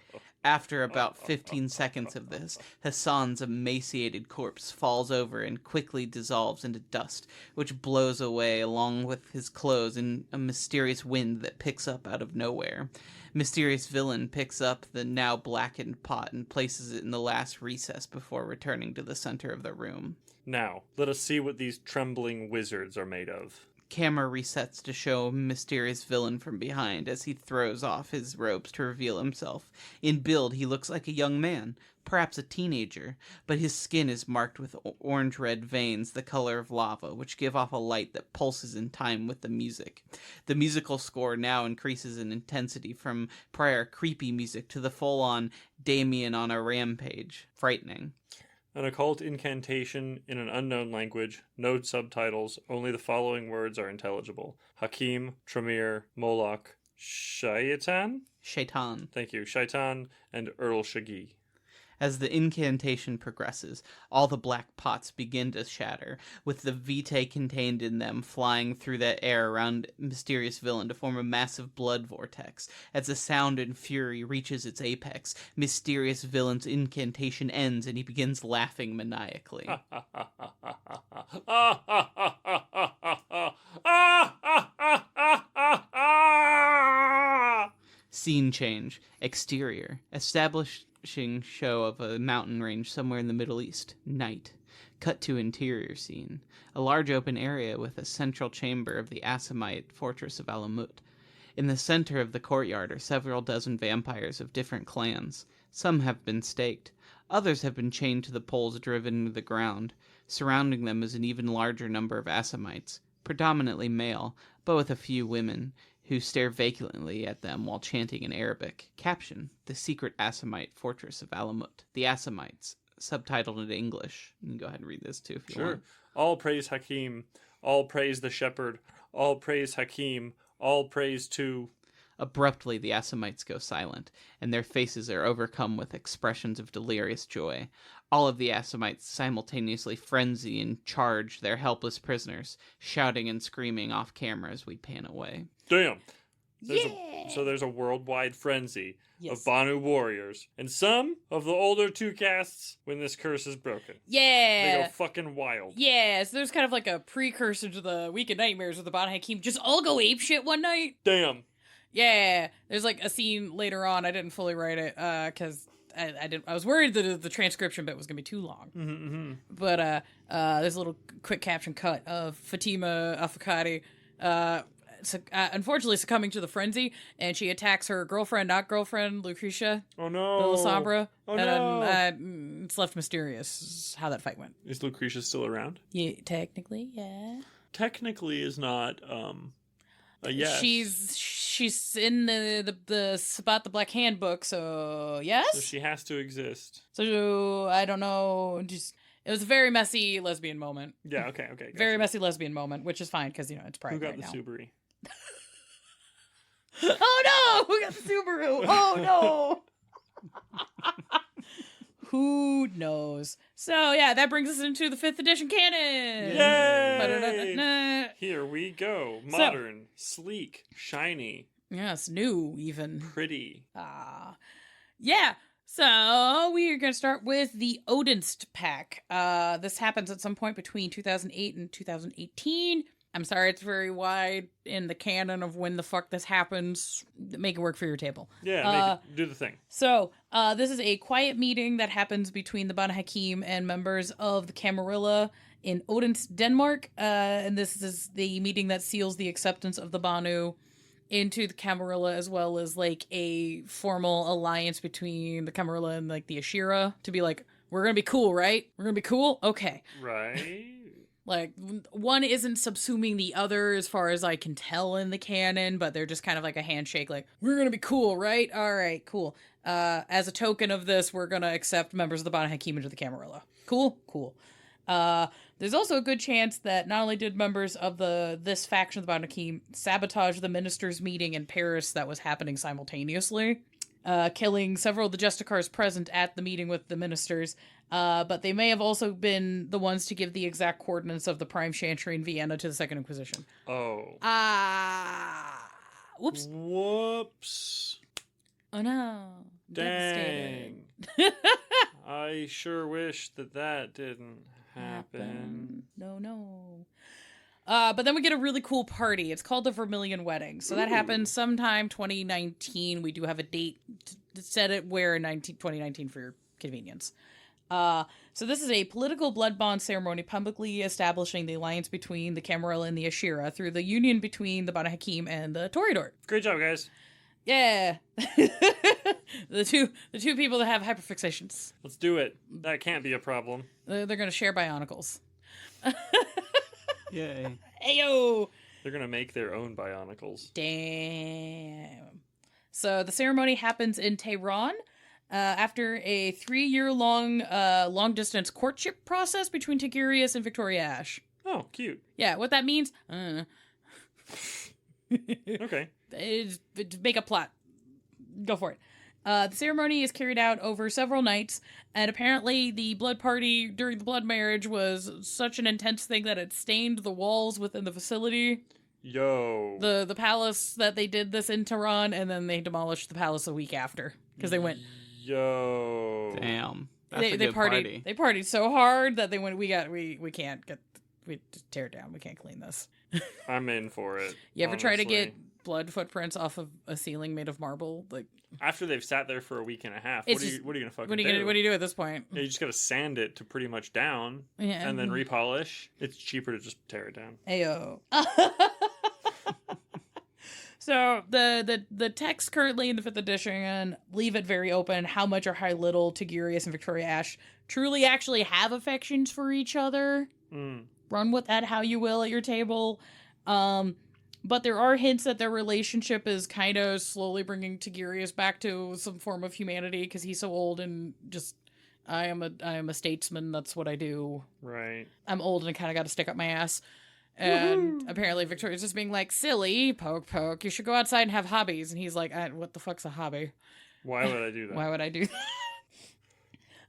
After about 15 seconds of this, Hassan's emaciated corpse falls over and quickly dissolves into dust, which blows away along with his clothes in a mysterious wind that picks up out of nowhere. Mysterious villain picks up the now blackened pot and places it in the last recess before returning to the center of the room.
Now, let us see what these trembling wizards are made of.
Camera resets to show mysterious villain from behind as he throws off his robes to reveal himself. In build, he looks like a young man, perhaps a teenager, but his skin is marked with orange-red veins the color of lava, which give off a light that pulses in time with the music. The musical score now increases in intensity from prior creepy music to the full-on Damien on a rampage. Frightening.
An occult incantation in an unknown language, no subtitles, only the following words are intelligible. Hakim, Tremere, Moloch, Shaitan?
Shaitan.
Thank you. Shaitan and Earl Shagi.
As the incantation progresses, all the black pots begin to shatter, with the vitae contained in them flying through the air around mysterious villain to form a massive blood vortex. As the sound and fury reaches its apex, mysterious villain's incantation ends and he begins laughing maniacally. Scene change. Exterior. Establishing show of a mountain range somewhere in the Middle East. Night. Cut to interior scene. A large open area with a central chamber of the Assamite fortress of Alamut. In the center of the courtyard are several dozen vampires of different clans. Some have been staked. Others have been chained to the poles driven into the ground. Surrounding them is an even larger number of Assamites, predominantly male, but with a few women, who stare vacantly at them while chanting in Arabic. Caption: The Secret Assamite Fortress of Alamut. The Assamites. Subtitled in English. You can go ahead and read this too if you want.
All praise Hakim. All praise the shepherd. All praise Hakim. All praise to...
Abruptly, the Assamites go silent, and their faces are overcome with expressions of delirious joy. All of the Assamites simultaneously frenzy and charge their helpless prisoners, shouting and screaming off camera as we pan away.
Damn.
Yeah.
So there's a worldwide frenzy
Yes.
of Banu warriors. And some of the older two castes, when this curse is broken, they
Yeah.
go fucking wild.
Yeah, so there's kind of like a precursor to the Week of Nightmares with the Banu Haqim. Just all go apeshit one night.
Damn.
Yeah, there's like a scene later on. I didn't fully write it because I was worried that the transcription bit was gonna be too long.
Mm-hmm.
But there's a little quick caption cut of Fatima Afakari, unfortunately succumbing to the frenzy, and she attacks her not girlfriend, Lucretia.
Oh no.
Melisandre.
Oh
and it's left mysterious how that fight went.
Is Lucretia still around?
Yeah, technically, yeah.
Technically is not a yes.
She's in the Spot the Black Handbook, so yes.
So she has to exist.
So I don't know. It was a very messy lesbian moment.
Yeah, okay. Gotcha.
Very messy lesbian moment, which is fine because it's private.
Who got
right
the
now.
Subaru?
Oh no! Who got the Subaru? Oh no! Who knows? So yeah, that brings us into the 5th edition canon.
Yay! Here we go. Modern, sleek, shiny.
Yes, new even.
Pretty.
Yeah. So we are going to start with the Odinst pack. This happens at some point between 2008 and 2018. I'm sorry, it's very wide in the canon of when the fuck this happens. Make it work for your table.
Yeah, do the thing.
So, this is a quiet meeting that happens between the Banu Haqim and members of the Camarilla in Odense, Denmark. And this is the meeting that seals the acceptance of the Banu into the Camarilla, as well as like a formal alliance between the Camarilla and like the Ashira to be like, we're gonna be cool, right? We're gonna be cool? Okay.
Right.
Like, one isn't subsuming the other as far as I can tell in the canon, but they're just kind of like a handshake, like, we're gonna be cool, right? All right, cool. As a token of this, we're gonna accept members of the Banu Haqim into the Camarilla. Cool? Cool. There's also a good chance that not only did members of this faction of the Banu Haqim sabotage the ministers' meeting in Paris that was happening simultaneously, killing several of the Justicars present at the meeting with the ministers, but they may have also been the ones to give the exact coordinates of the Prime Chantry in Vienna to the Second Inquisition.
Oh.
Whoops.
Whoops.
Oh no.
Dang. I sure wish that didn't happen.
No. But then we get a really cool party. It's called the Vermilion Wedding. So that happens sometime 2019. We do have a date to set it where in 2019 for your convenience. So this is a political blood bond ceremony publicly establishing the alliance between the Camarilla and the Ashira through the union between the Banu Haqim and the Toreador.
Great job, guys.
Yeah. the two people that have hyperfixations.
Let's do it. That can't be a problem.
They're going to share bionicles.
Yay.
Ayo!
They're going to make their own bionicles.
Damn. So the ceremony happens in Tehran after a 3-year-long long-distance courtship process between Tigurius and Victoria Ash.
Oh, cute.
Yeah, what that means...
Okay.
Make a plot. Go for it. The ceremony is carried out over several nights, and apparently the blood party during the blood marriage was such an intense thing that it stained the walls within the facility.
Yo.
The palace that they did this in Tehran, and then they demolished the palace a week after because they went.
Yo.
Damn. That's
They
a good
partied.
party.
They partied so hard that they went. We can't get. We just tear it down. We can't clean this.
I'm in for it.
You ever try to
honestly.
get blood footprints off of a ceiling made of marble? Like,
After they've sat there for a week and a half,
It's
what are
just-
you gonna fucking
what do you do at this point?
Yeah, you just gotta sand it to pretty much down,
Yeah.
and then repolish. It's cheaper to just tear it down.
Ayo. So the text currently in the 5th edition leave it very open how much or how little Tigurius and Victoria Ash truly actually have affections for each other.
Mm.
Run with that how you will at your table. But there are hints that their relationship is kind of slowly bringing Tigurius back to some form of humanity because he's so old and just I am a statesman. That's what I do.
Right.
I'm old and I kind of got to stick up my ass. And apparently Victoria's just being like, silly, poke, you should go outside and have hobbies. And he's like, what the fuck's a hobby?
Why would I do that?
Why would I do that?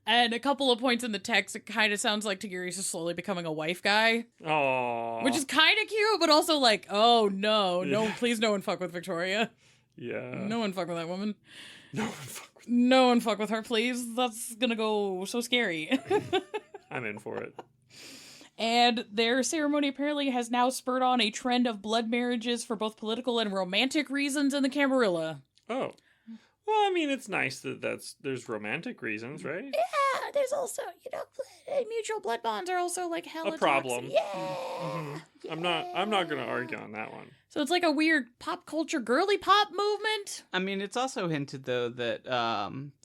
And a couple of points in the text, it kind of sounds like Tigurius is slowly becoming a wife guy.
Aww.
Which is kind of cute, but also like, oh no,
Yeah.
please no one fuck with Victoria.
Yeah.
No one fuck with that woman.
No one fuck with
No one fuck with her, please. That's gonna go so scary.
I'm in for it.
And their ceremony apparently has now spurred on a trend of blood marriages for both political and romantic reasons in the Camarilla.
Oh. Well, I mean, it's nice that there's romantic reasons, right?
Yeah, there's also, mutual blood bonds are also like hella
A problem.
toxic. Yeah.
Mhm. I'm not gonna argue on that one.
So it's like a weird pop culture girly pop movement.
I mean, it's also hinted, though, that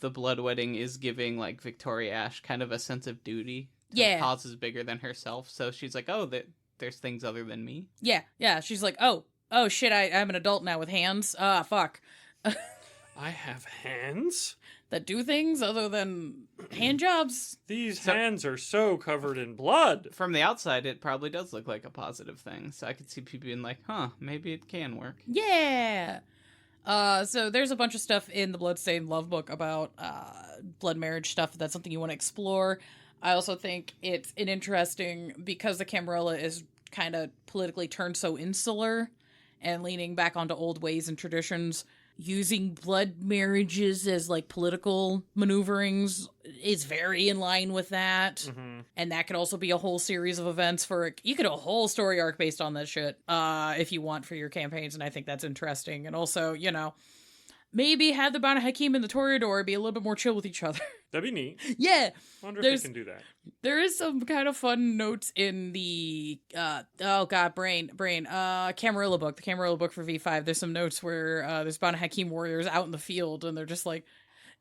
the blood wedding is giving, like, Victoria Ash kind of a sense of duty to
Yeah.
causes bigger than herself. So she's like, oh, there's things other than me.
Yeah. She's like, oh shit, I'm an adult now with hands. Fuck.
I have hands?
That do things other than hand jobs.
These hands are so covered in blood.
From the outside, it probably does look like a positive thing. So I could see people being like, maybe it can work.
Yeah. So there's a bunch of stuff in the Bloodstained Love book about blood marriage stuff. If that's something you want to explore. I also think it's an interesting, because the Camarilla is kind of politically turned so insular and leaning back onto old ways and traditions, using blood marriages as like political maneuverings is very in line with that.
Mm-hmm.
And that could also be a whole series of events you could do a whole story arc based on that shit if you want for your campaigns. And I think that's interesting. And also, maybe have the Banu Haqim and the Toreador be a little bit more chill with each other.
That'd be neat.
Yeah.
Wonder
There's-
if they can do that.
There is some kind of fun notes in the Camarilla book, the Camarilla book for V5. There's some notes where there's Banu Haqim warriors out in the field, and they're just like,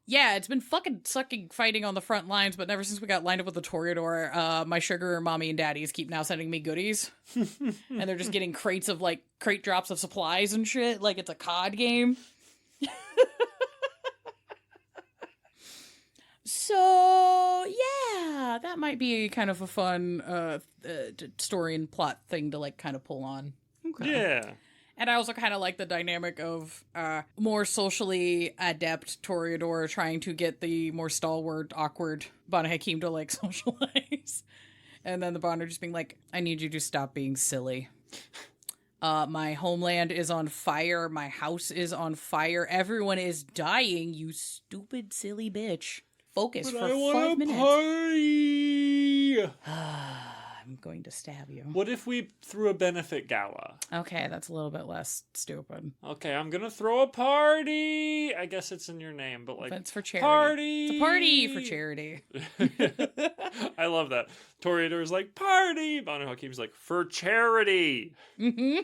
yeah, it's been fucking sucking fighting on the front lines, but ever since we got lined up with the Toreador, my sugar mommy and daddies keep now sending me goodies. And they're just getting crate drops of supplies and shit, like it's a COD game. So, yeah, that might be kind of a fun story and plot thing to, like, kind of pull on.
Okay.
Yeah.
And I also kind of like the dynamic of more socially adept Toreador trying to get the more stalwart, awkward Banu Haqim to, like, socialize. And then the Banu just being like, I need you to stop being silly. My homeland is on fire. My house is on fire. Everyone is dying, you stupid, silly bitch. Focus for 5 minutes.
Party.
I'm going to stab you.
What if we threw a benefit gala?
Okay, that's a little bit less stupid.
Okay, I'm gonna throw a party. I guess it's in your name, but like
But it's for charity.
party.
It's a party for charity.
I love that. Toreador's like party. Banu Haqim's like for charity.
Mm-hmm.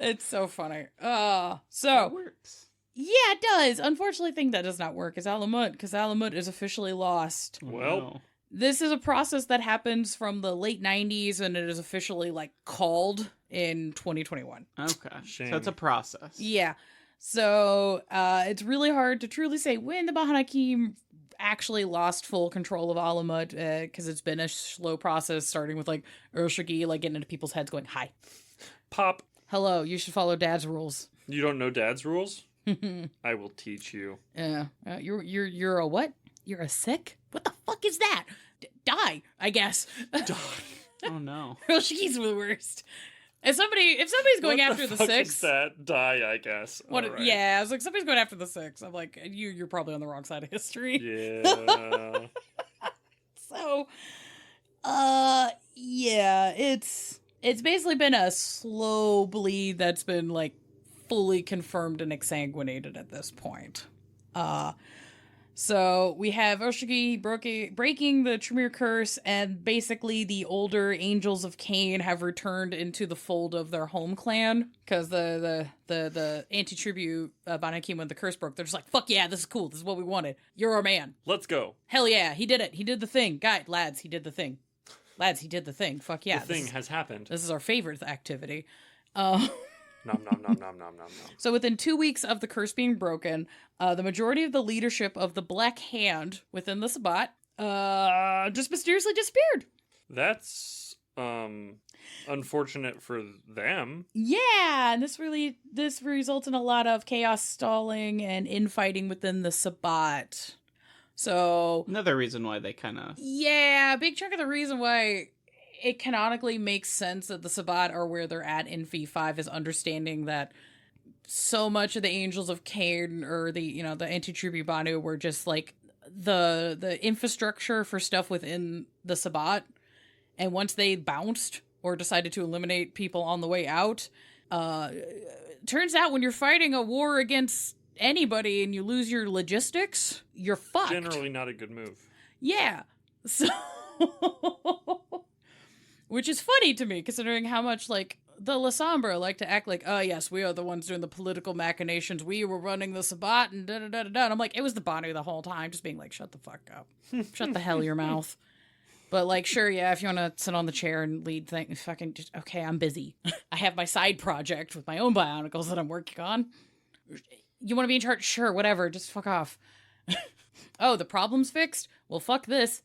It's so funny.
That
So
works.
yeah, it does. Unfortunately, I think that does not work as Alamut, because Alamut is officially lost.
Oh,
Well,
no.
This is a process that happens from the late 90s, and it is officially, like, called in 2021.
Okay.
Shame.
So it's a process.
Yeah. So, it's really hard to truly say when the Banu Haqim actually lost full control of Alamut, because it's been a slow process, starting with, like, Urshagi, like, getting into people's heads going, hi.
Pop.
Hello, you should follow Dad's rules.
You don't know Dad's rules? I will teach you.
Yeah. You're a what? You're a sick? What the fuck is that? Die, I guess.
Oh no.
Uroshagi's the worst. If somebody's going
What
after the
fuck
six,
is that? Die, I guess.
what?
All right.
Yeah, I was like, somebody's going after the six. I'm like, you're probably on the wrong side of history.
Yeah.
So, yeah, it's basically been a slow bleed that's been like fully confirmed and exsanguinated at this point. So we have Urshagi breaking the Tremere curse, and basically the older Angels of Cain have returned into the fold of their home clan, because the anti-tribute Banu Haqim, when the curse broke, they're just like, fuck yeah, this is cool, this is what we wanted. You're our man.
Let's go.
Hell yeah, he did it. He did the thing. Lads, he did the thing. Lads, he did the thing. Fuck yeah.
The thing has happened.
This is our favorite activity.
Nom nom nom nom nom nom nom.
So within 2 weeks of the curse being broken, the majority of the leadership of the Black Hand within the Sabbat just mysteriously disappeared.
That's unfortunate for them.
Yeah, and this results in a lot of chaos, stalling, and infighting within the Sabbat. So
Another reason why they kind of...
yeah, a big chunk of the reason why it canonically makes sense that the Sabbat are where they're at in V5 is understanding that so much of the Angels of Cain, or the anti-tribute Banu, were just like the infrastructure for stuff within the Sabbat. And once they bounced or decided to eliminate people on the way out, turns out when you're fighting a war against anybody and you lose your logistics, you're fucked.
Generally not a good move.
Yeah. So which is funny to me, considering how much, like, the La Sombra like to act like, oh, yes, we are the ones doing the political machinations. We were running the Sabbat and da-da-da-da-da. And I'm like, it was the Banu the whole time, just being like, shut the fuck up. Shut the hell your mouth. But, like, sure, yeah, if you want to sit on the chair and lead things, fucking just, okay, I'm busy. I have my side project with my own bionicles that I'm working on. You want to be in charge? Sure, whatever, just fuck off. Oh, the problem's fixed? Well, fuck this.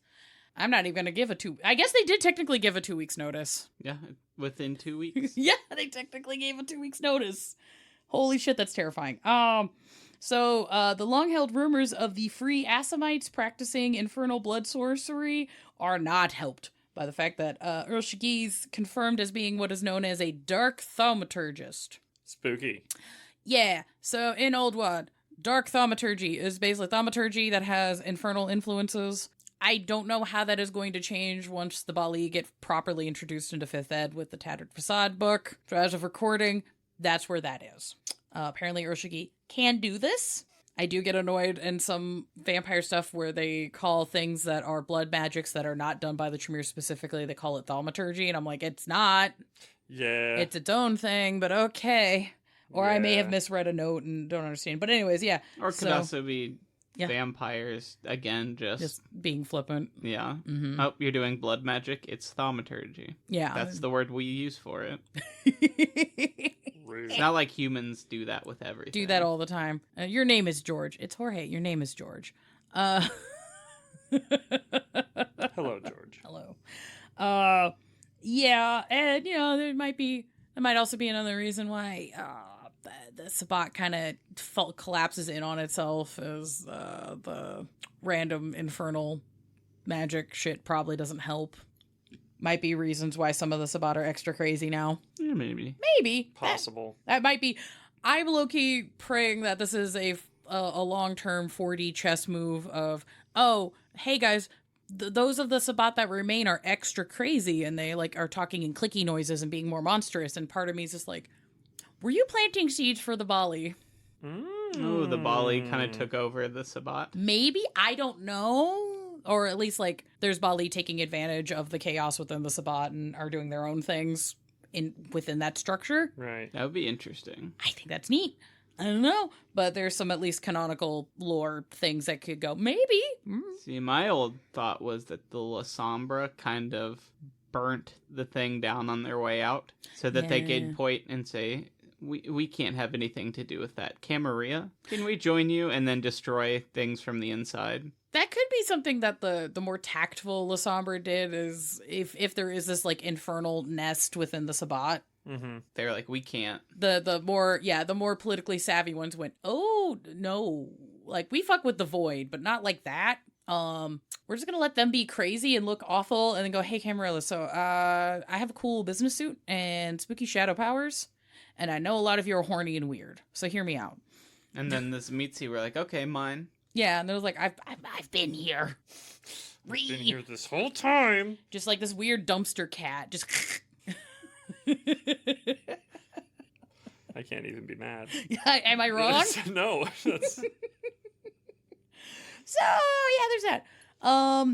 I'm not even going to give I guess they did technically give a 2 weeks notice.
Yeah, within 2 weeks.
Yeah, they technically gave a 2 weeks notice. Holy shit, that's terrifying. So the long-held rumors of the free Assamites practicing infernal blood sorcery are not helped by the fact that Uroshagi's confirmed as being what is known as a dark thaumaturgist.
Spooky.
Yeah, so in Old Wad, dark thaumaturgy is basically thaumaturgy that has infernal influences. I don't know how that is going to change once the Bali get properly introduced into 5th Ed with the Tattered Facade book. So as of recording, That's where that is. Apparently Urshigi can do this. I do get annoyed in some vampire stuff where they call things that are blood magics that are not done by the Tremere specifically, they call it thaumaturgy, and I'm like, it's not.
Yeah.
It's its own thing, but okay. Or I may have
Yeah.
misread a note and don't understand. But anyways, yeah.
Or it could also be
Yeah.
vampires, again, just
being flippant.
yeah.
Mm-hmm.
Oh, you're doing blood magic? It's thaumaturgy.
Yeah.
That's the word we use for it.
Rude.
It's not like humans do that with everything.
Do that all the time. Your name is George. It's Jorge. Your name is George.
Hello, George.
Hello. Yeah, and there might also be another reason why the Sabbat kind of collapses in on itself as the random infernal magic shit probably doesn't help. Might be reasons why some of the Sabbat are extra crazy now.
Yeah, maybe.
Maybe.
Possible.
That might be. I'm low-key praying that this is a long-term 4D chess move of, oh, hey guys, those of the Sabbat that remain are extra crazy and they like are talking in clicky noises and being more monstrous, and part of me is just like, were you planting seeds for the Bali?
Oh, the Bali kind of took over the Sabbat.
Maybe, I don't know. Or at least like there's Bali taking advantage of the chaos within the Sabbat and are doing their own things within that structure.
Right.
That would be interesting.
I think that's neat. I don't know, but there's some at least canonical lore things that could go, maybe.
See, my old thought was that the La Sombra kind of burnt the thing down on their way out so that they could point and say, we can't have anything to do with that. Camarilla, can we join you and then destroy things from the inside?
That could be something that the more tactful La Sombra did, is if there is this like infernal nest within the Sabbat.
Mm-hmm.
They're like, we can't.
The more politically savvy ones went, oh no, like we fuck with the void, but not like that. We're just gonna let them be crazy and look awful, and then go, hey Camarilla, so I have a cool business suit and spooky shadow powers, and I know a lot of you are horny and weird, so hear me out.
And then this Mitzi were like, okay, mine.
Yeah, and there was like, I've been here.
Been here this whole time.
Just like this weird dumpster cat, just.
I can't even be mad.
Am I wrong?
No. That's...
So yeah, there's that.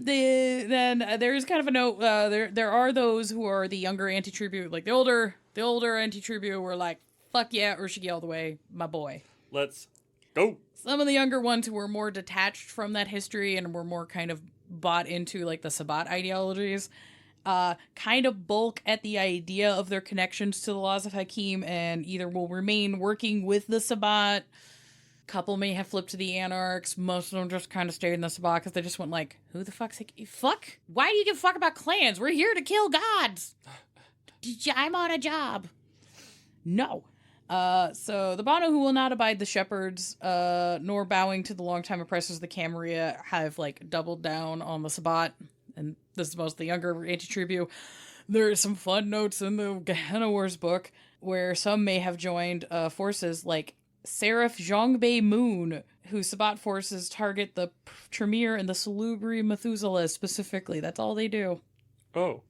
Then there's kind of a note. There are those who are the younger anti-tribute, like the older anti-tribute were like, fuck yeah, Urshigi all the way, my boy.
Let's go.
Some of the younger ones who were more detached from that history and were more kind of bought into like the Sabbat ideologies, kind of balk at the idea of their connections to the laws of Hakim and either will remain working with the Sabbat. Couple may have flipped to the Anarchs. Most of them just kind of stayed in the Sabbat because they just went like, who the fuck's fuck? Why do you give a fuck about clans? We're here to kill gods. I'm on a job. No. So the Banu who will not abide the shepherds, nor bowing to the longtime oppressors of the Camarilla, have like doubled down on the Sabbat, and this is most the younger anti-tribute. There are some fun notes in the Gehenna Wars book where some may have joined forces like Seraph Zhongbei Moon, whose Sabbat forces target the Tremere and the Salubri Methuselah specifically. That's all they do.
Oh.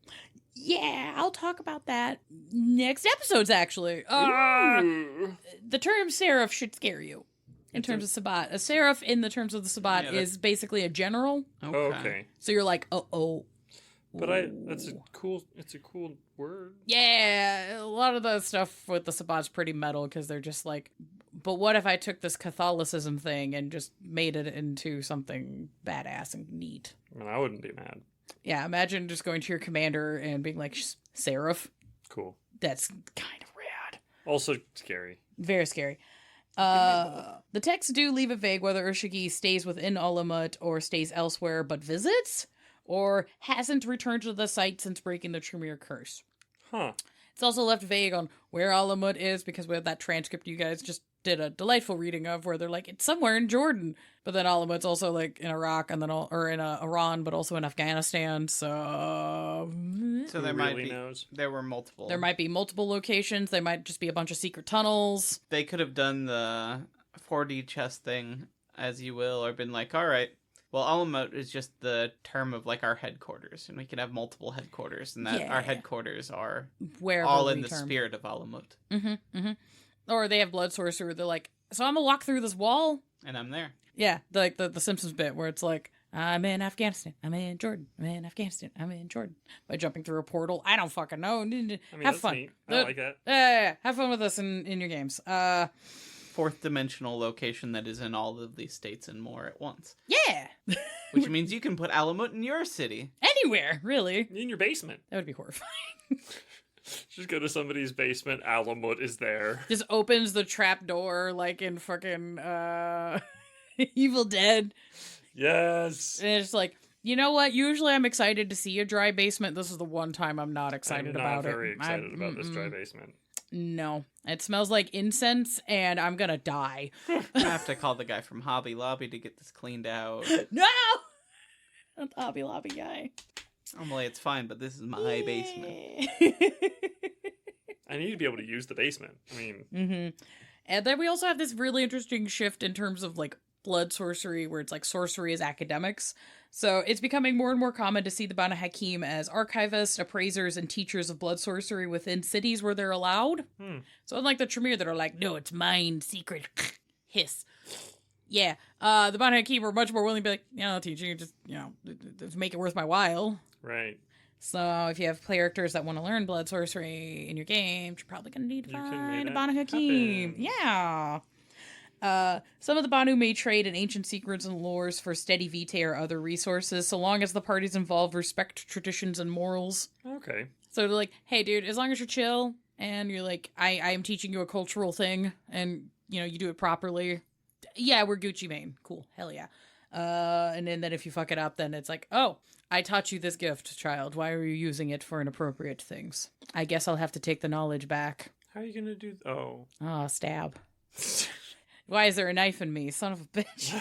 Yeah, I'll talk about that next episodes, actually. The term Seraph should scare you in terms of Sabbat. A Seraph in the terms of the Sabbat is basically a general.
Okay.
So you're like, uh-oh.
But it's a cool word.
Yeah, a lot of the stuff with the Sabbat's pretty metal because they're just like, but what if I took this Catholicism thing and just made it into something badass and neat?
I mean, I wouldn't be mad.
Yeah, imagine just going to your commander and being like, Seraph.
Cool.
That's kind of rad.
Also scary.
Very scary. The texts do leave it vague whether Urshigi stays within Alamut or stays elsewhere but visits, or hasn't returned to the site since breaking the Tremere curse.
Huh.
It's also left vague on where Alamut is because we have that transcript you guys just did a delightful reading of where they're like, it's somewhere in Jordan. But then Alamut's also like in Iraq and then in Iran, but also in Afghanistan. So
there
Who
might
really
be.
knows?
There were multiple.
There might be multiple locations. There might just be a bunch of secret tunnels.
They could have done the 4D chess thing as you will, or been like, all right, Well, Alamut is just the term of like our headquarters, and we can have multiple headquarters, and that our headquarters are
wherever
all in
we
the
term.
spirit of Alamut.
Or they have blood sorcery where they're like, so I'm gonna walk through this wall.
And I'm there.
Yeah, like the Simpsons bit where it's like, I'm in Afghanistan, I'm in Jordan, I'm in Afghanistan, I'm in Jordan. By jumping through a portal. I don't fucking know.
I mean,
have
that's
fun.
neat. I like that.
Yeah, have fun with us in your games.
Fourth dimensional location that is in all of these states and more at once.
Yeah.
Which means you can put Alamut in your city.
Anywhere, really.
In your basement.
That would be horrifying.
Just go to somebody's basement. Alamut is there.
Just opens the trap door like in fucking Evil Dead.
Yes.
And it's like, you know what? Usually I'm excited to see a dry basement. This is the one time I'm not excited about it.
I'm not very excited about this dry basement.
No. It smells like incense and I'm gonna die.
I have to call the guy from Hobby Lobby to get this cleaned out.
No! Not the Hobby Lobby guy.
Normally it's fine, but this is my basement.
I need to be able to use the basement. I mean...
And then we also have this really interesting shift in terms of, like, blood sorcery, where it's like sorcery as academics. So it's becoming more and more common to see the Banu Haqim as archivists, appraisers, and teachers of blood sorcery within cities where they're allowed. So unlike the Tremere that are like, no, it's mine, secret, hiss. Yeah, the Banu Haqim are much more willing to be like, I'll teach you, just, make it worth my while.
Right.
So if you have characters that want to learn blood sorcery in your game, you're probably going to need to find a Banu Haqim. Yeah. Some of the Banu may trade in ancient secrets and lores for steady vitae or other resources, so long as the parties involved respect traditions and morals.
Okay.
So they're like, hey, dude, as long as you're chill and you're like, I am teaching you a cultural thing and, you do it properly. Yeah, we're Gucci Mane. Cool. Hell yeah. And then if you fuck it up, then it's like, oh, I taught you this gift, child. Why are you using it for inappropriate things? I guess I'll have to take the knowledge back.
How are you gonna do... Oh.
Oh, stab. Why is there a knife in me? Son of a bitch.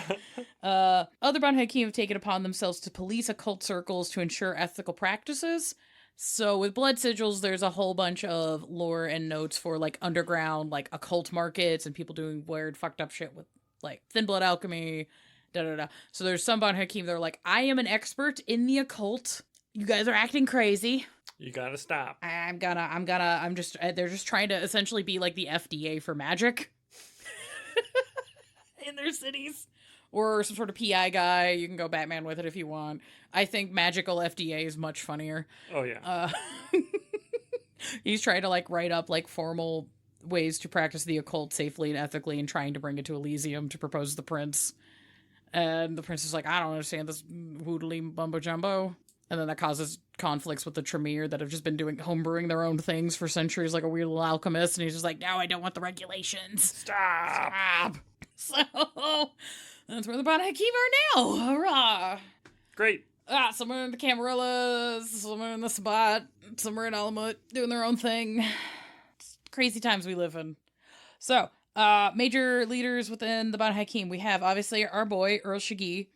Other Banu Haqim have taken upon themselves to police occult circles to ensure ethical practices. So with blood sigils, there's a whole bunch of lore and notes for like underground, like occult markets and people doing weird, fucked up shit with like thin blood alchemy. So there's some Banu Haqim that are like, I am an expert in the occult. You guys are acting crazy.
You gotta stop.
They're just trying to essentially be like the FDA for magic in their cities. Or some sort of PI guy. You can go Batman with it if you want. I think magical FDA is much funnier.
Oh, yeah.
He's trying to like write up like formal ways to practice the occult safely and ethically and trying to bring it to Elysium to propose to the prince. And the prince is like, I don't understand this woodly mumbo jumbo. And then that causes conflicts with the Tremere that have just been doing homebrewing their own things for centuries, like a weird little alchemist. And he's just like, no, I don't want the regulations.
Stop.
So that's where the Banu Haqim are now. Hurrah!
Great.
Some are in the Camarillas, some are in the Sabbat, some are in Alamut doing their own thing. It's crazy times we live in. So, major leaders within the Banu Haqim. We have, obviously, our boy, Earl Shagi,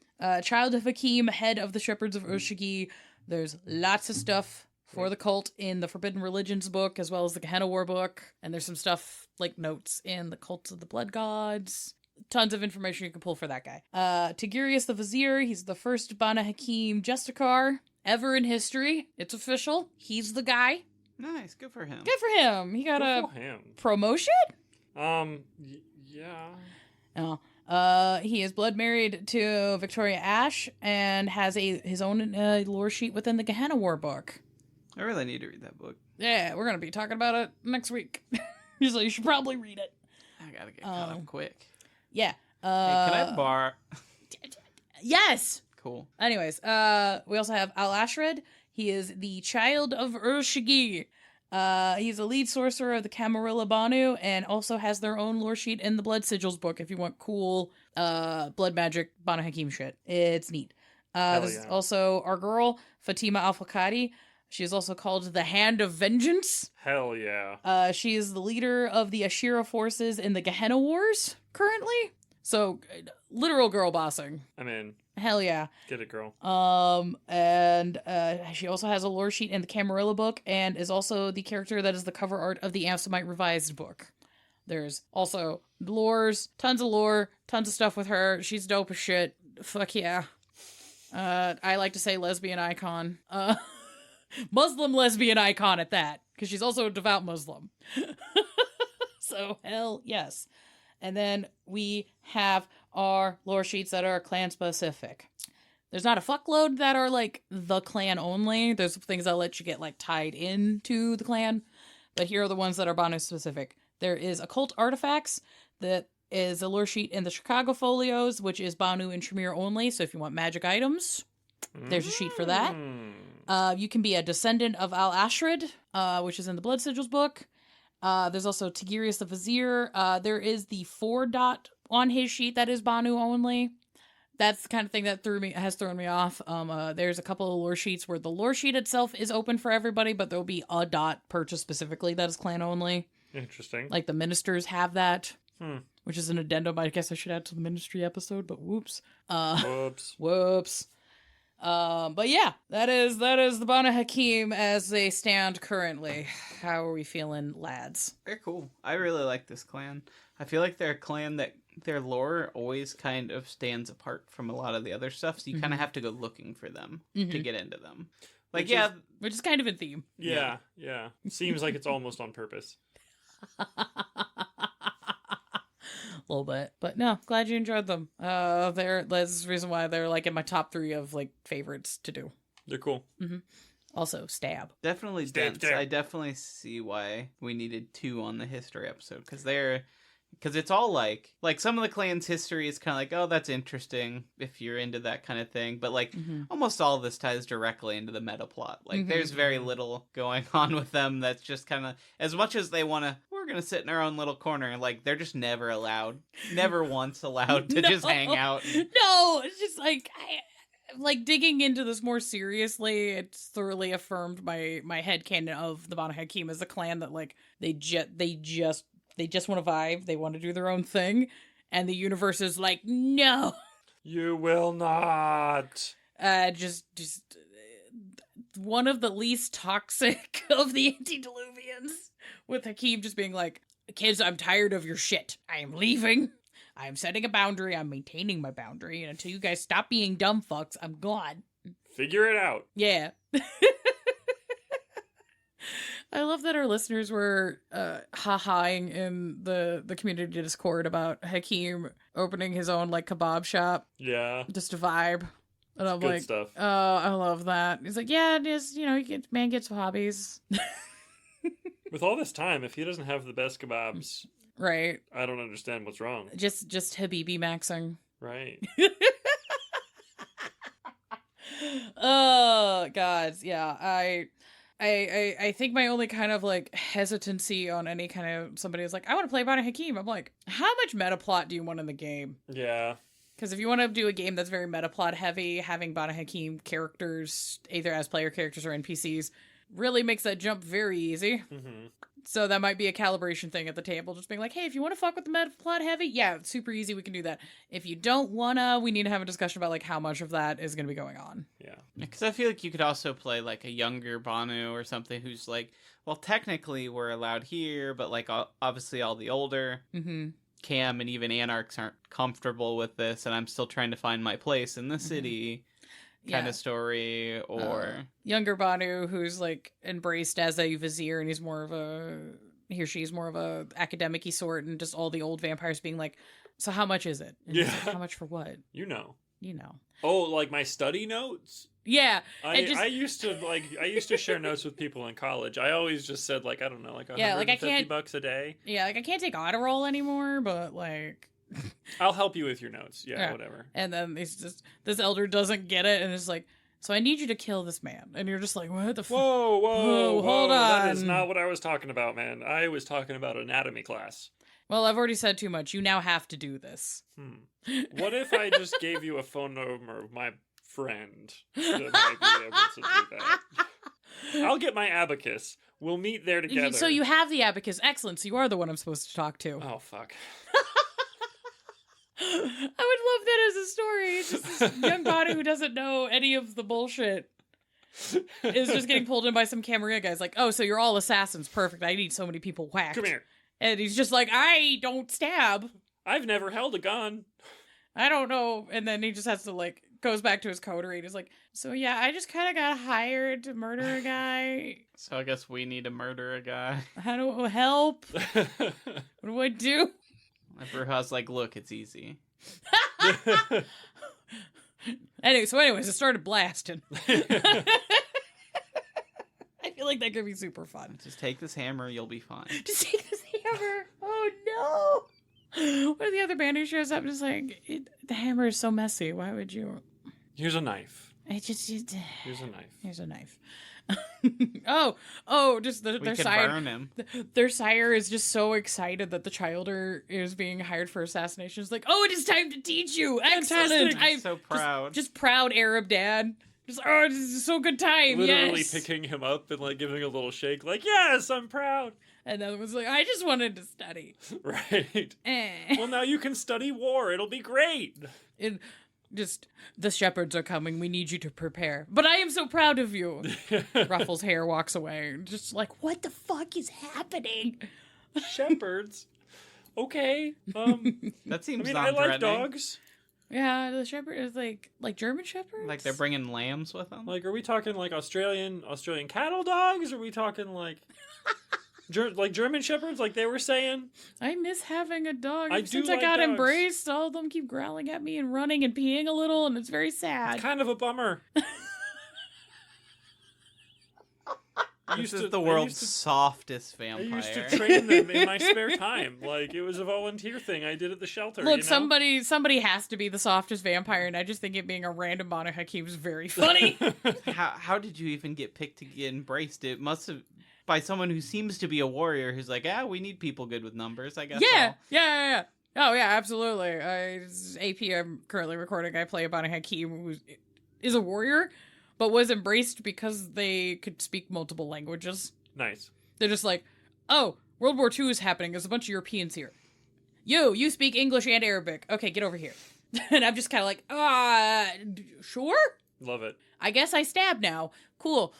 child of Hakim, head of the Shepherds of Earl Shagi. There's lots of stuff for the cult in the Forbidden Religions book, as well as the Gehenna War book. And there's some stuff, like notes in the Cults of the Blood Gods. Tons of information you can pull for that guy. Tigurius the Vizier, he's the first Banu Haqim Justicar ever in history. It's official. He's the guy.
Nice, good for him.
Good for him. He got
Good
a
for him.
promotion?
Yeah.
Oh. He is blood married to Victoria Ash and has his own lore sheet within the Gehenna War book.
I really need to read that book.
Yeah, we're going to be talking about it next week. So you should probably read it.
I gotta get caught up quick.
Yeah.
Hey, can I have bar?
Yes!
Cool.
Anyways, we also have Al Ashred. He is the child of Ur-Shigi. He's a lead sorcerer of the Camarilla Banu and also has their own lore sheet in the Blood Sigils book if you want cool blood magic Banu Haqim shit. It's neat. There's also our girl, Fatima Al-Fakadi. She is also called the Hand of Vengeance.
Hell yeah.
She is the leader of the Ashira forces in the Gehenna Wars currently. So, literal girl bossing.
I'm in.
Hell yeah.
Get it, girl.
And she also has a lore sheet in the Camarilla book and is also the character that is the cover art of the Amsamite Revised book. There's also lores, tons of lore, tons of stuff with her. She's dope as shit. Fuck yeah. I like to say lesbian icon. Muslim lesbian icon at that, because she's also a devout Muslim. So, hell yes. And then we have our lore sheets that are clan specific. There's not a fuckload that are like the clan only. There's things that let you get like tied into the clan. But here are the ones that are Banu specific. There is occult artifacts that is a lore sheet in the Chicago folios, which is Banu and Tremere only. So if you want magic items, there's a sheet for that. You can be a descendant of Al Ashrid, which is in the Blood Sigils book. There's also Tigirius the Vizier. There is the 4-dot on his sheet that is Banu only. That's the kind of thing that has thrown me off. There's a couple of lore sheets where the lore sheet itself is open for everybody, but there'll be a dot purchased specifically that is clan only.
Interesting.
Like the ministers have that, which is an addendum I guess I should add to the ministry episode, but whoops. Whoops. But yeah, that is the Banu Haqim as they stand currently. How are we feeling, lads?
They're cool. I really like this clan. I feel like they're a clan that their lore always kind of stands apart from a lot of the other stuff, so you kind of have to go looking for them to get into them. Like,
Which is kind of a theme.
Yeah. Seems like it's almost on purpose.
A little bit, but no, glad you enjoyed them. That's the reason why they're like in my top 3 of like favorites to do.
They're cool.
Also, stab.
Definitely
Stab,
dense.
stab.
I definitely see why we needed 2 on the history episode, because it's all like some of the clan's history is kind of like, oh, that's interesting if you're into that kind of thing, but like almost all of this ties directly into the meta plot. Like there's very little going on with them that's just kind of, as much as they want to, we're gonna sit in our own little corner, like they're just never once allowed to just hang out.
No, it's just like like digging into this more seriously, it's thoroughly affirmed my headcanon of the Banu Haqim as a clan that like they just want to vibe, they want to do their own thing, and the universe is like, no,
you will not.
Just one of the least toxic of the antediluvians, with Hakeem just being like, kids, I'm tired of your shit. I am leaving. I'm setting a boundary. I'm maintaining my boundary. And until you guys stop being dumb fucks, I'm gone.
Figure it out.
Yeah. I love that our listeners were ha-haing in the community Discord about Hakeem opening his own like kebab shop.
Yeah.
Just a vibe. And I'm
Good
like,
stuff.
Oh, I love that. He's like, yeah, it is, man gets hobbies.
With all this time, if he doesn't have the best kebabs,
Right.
I don't understand what's wrong.
Just Habibi maxing.
Right.
Oh, God. Yeah. I think my only kind of like hesitancy on any kind of somebody is like, I want to play Banu Haqim. I'm like, how much meta plot do you want in the game?
Yeah.
Because if you want to do a game that's very meta plot heavy, having Banu Haqim characters, either as player characters or NPCs, really makes that jump very easy.
Mm-hmm.
So that might be a calibration thing at the table, just being like, hey, if you want to fuck with the meta plot heavy, yeah, it's super easy, we can do that. If you don't wanna, we need to have a discussion about like how much of that is going to be going on.
Yeah.
Because I feel like you could also play like a younger Banu or something who's like, well, technically we're allowed here, but like obviously all the older Cam and even Anarchs aren't comfortable with this, and I'm still trying to find my place in the city. Kind of story, or
younger Banu who's like embraced as a vizier, and he's more of she's more of a academic-y sort, and just all the old vampires being like, so how much is it? And
yeah.
Like, how much for what?
You know. Oh, like my study notes?
Yeah.
I used to share notes with people in college. I always just said like, I don't know, like $150 a day.
Yeah, like I can't take Adderall anymore, but like
I'll help you with your notes. Yeah, whatever.
And then this elder doesn't get it and is like, so I need you to kill this man. And you're just like, what the fuck?
Whoa,
hold on.
That is not what I was talking about, man. I was talking about anatomy class.
Well, I've already said too much. You now have to do this.
What if I just gave you a phone number of my friend that might be able to do that? I'll get my abacus. We'll meet there together.
So you have the abacus. Excellent. So you are the one I'm supposed to talk to.
Oh, fuck.
I would love that as a story. It's just this young Banu who doesn't know any of the bullshit is just getting pulled in by some Camarilla guys. Like, oh, so you're all assassins. Perfect. I need so many people whacked.
Come here.
And he's just like, I don't stab.
I've never held a gun.
I don't know. And then he just has to like goes back to his coterie and is like, so yeah, I just kind of got hired to murder a guy.
So I guess we need to murder a guy.
How do I help? What do I do?
And Bruja's like, look, it's easy.
Anyways, it started blasting. I feel like that could be super fun.
Just take this hammer, you'll be fine.
Just take this hammer. Oh no. What if the other bandit shows up and is like, the hammer is so messy. Why would you?
Here's a knife.
Here's
a knife.
Here's a knife. Just
We
their
could
sire.
burn him.
Their sire is just so excited that the childer is being hired for assassination. It's like, oh, it is time to teach you. Excellent.
I'm so proud.
Just proud Arab dad. Just, oh, this is so good time.
Literally
yes.
picking him up and like giving a little shake, like, yes, I'm proud.
And then it was like, I just wanted to study.
Right. Well, now you can study war. It'll be great.
Just, the shepherds are coming. We need you to prepare. But I am so proud of you. Ruffles' hair walks away. Just like, what the fuck is happening?
Shepherds. Okay.
That seems
I
not
like
threatening.
dogs.
Yeah, the shepherd is like German shepherds?
Like they're bringing lambs with them?
Like, are we talking like Australian cattle dogs? Are we talking like like German shepherds, like they were saying?
I miss having a dog.
I
Since
do
I
like
got
dogs.
embraced, all of them keep growling at me and running and peeing a little, and it's very sad.
It's kind of a bummer.
This is the world's softest
I
vampire.
used to train them in my spare time. Like, it was a volunteer thing I did at the shelter.
Look,
you know?
somebody has to be the softest vampire, and I just think it being a random Banu Haqim is very funny.
How did you even get picked to get embraced? It must have by someone who seems to be a warrior who's like, we need people good with numbers, I guess.
Yeah. Oh, yeah, absolutely. AP I'm currently recording, I play a Banu Haqim who is a warrior, but was embraced because they could speak multiple languages.
Nice.
They're just like, oh, World War II is happening. There's a bunch of Europeans here. You speak English and Arabic. Okay, get over here. And I'm just kind of like, sure?
Love it.
I guess I stab now. Cool.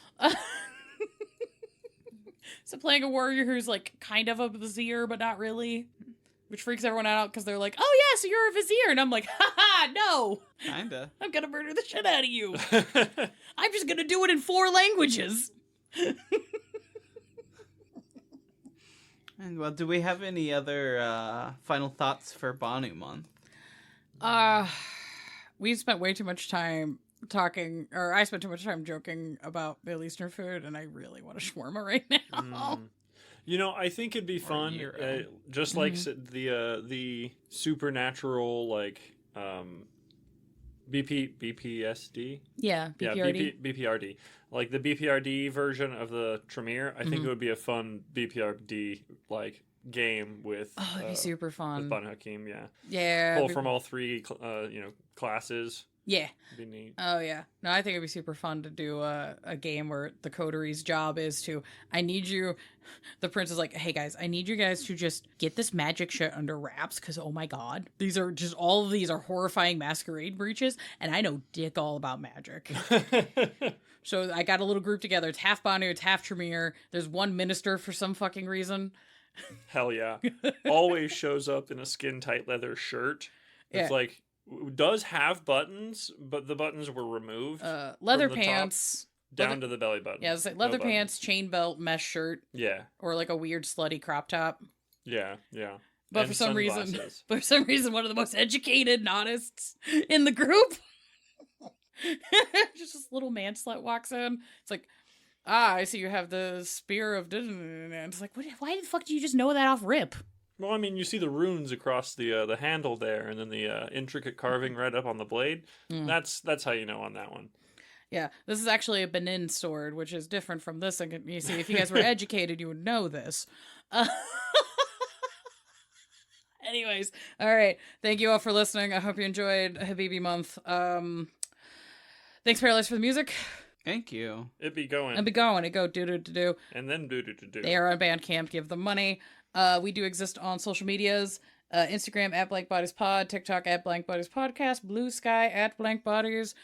So playing a warrior who's like kind of a vizier, but not really. Which freaks everyone out because they're like, oh yeah, so you're a vizier. And I'm like, haha, no.
Kinda.
I'm gonna murder the shit out of you. I'm just gonna do it in 4 languages.
And well, do we have any other final thoughts for Banu month?
We spent way too much time talking, or I spent too much time joking about Middle Eastern food, and I really want a shawarma right now.
You know, I think it'd be fun, just like the supernatural, like BPSD.
Yeah, BPRD.
BPRD. Like the BPRD version of the Tremere. I think it would be a fun BPRD like game with.
Oh, it'd be super fun.
With Banu Haqim, yeah.
Yeah.
Pull from all 3, classes.
Yeah.
Be neat.
Oh, yeah. No, I think it'd be super fun to do a game where the coteries' job is to, the prince is like, hey guys, I need you guys to just get this magic shit under wraps, because oh my god, all of these are horrifying masquerade breaches, and I know dick all about magic. So I got a little group together. It's half Banu, it's half Tremere. There's one minister for some fucking reason.
Hell yeah. Always shows up in a skin-tight leather shirt. It's like, does have buttons, but the buttons were removed.
Leather pants.
Down to the belly button.
Yeah, it's like leather pants, chain belt, mesh shirt.
Yeah.
Or like a weird slutty crop top.
Yeah.
But for some reason, one of the most educated nodists in the group, just this little man slut walks in. It's like, I see you have the spear of... And it's like, why the fuck do you just know that off rip?
Well, I mean, you see the runes across the handle there, and then the intricate carving right up on the blade. That's how you know on that one.
Yeah, this is actually a Benin sword, which is different from this. And you see, if you guys were educated, you would know this. Anyways, all right. Thank you all for listening. I hope you enjoyed Habibi Month. Thanks, Paralyze, for the music.
Thank you.
It be going.
It go do.
And then do.
They are on Bandcamp. Give them money. We do exist on social medias. Instagram at Blank Bodies Pod, TikTok at Blank Bodies Podcast, Blue Sky at Blank Bodies.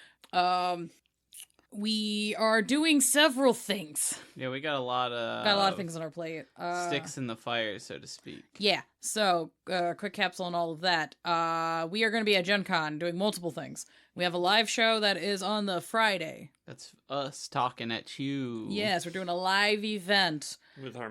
We are doing several things.
Yeah, we got a lot of
Things on our plate.
sticks in the fire, so to speak.
Yeah, so quick capsule on all of that. We are going to be at Gen Con doing multiple things. We have a live show that is on the Friday.
That's us talking at you.
Yes, we're doing a live event
With our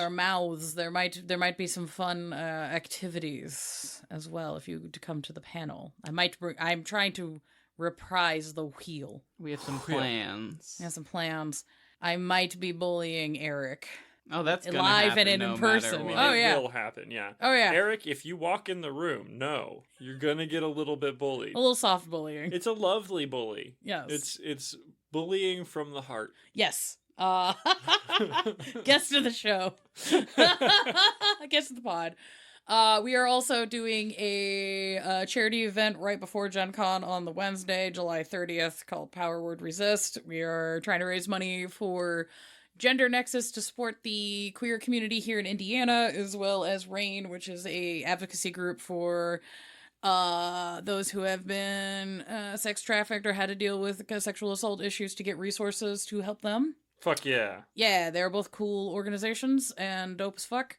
mouths.
There might be some fun activities as well if you to come to the panel. I'm trying to reprise the wheel.
We have some plans.
I have some plans. I might be bullying Eric.
Oh, that's gonna
live
happen
and in
no
person.
matter
I
what.
mean,
Oh, yeah.
It will happen, yeah.
Oh, yeah.
Eric, if you walk in the room, no, you're gonna get a little bit bullied.
A little soft bullying.
It's a lovely bully.
Yes.
It's bullying from the heart.
Yes. Guest of the show. Guest of the pod. We are also doing a charity event right before Gen Con on the Wednesday, July 30th, called Power Word Resist. We are trying to raise money for Gender Nexus to support the queer community here in Indiana, as well as RAIN, which is a advocacy group for those who have been sex trafficked or had to deal with sexual assault issues to get resources to help them.
Fuck yeah.
Yeah, they're both cool organizations and dope as fuck.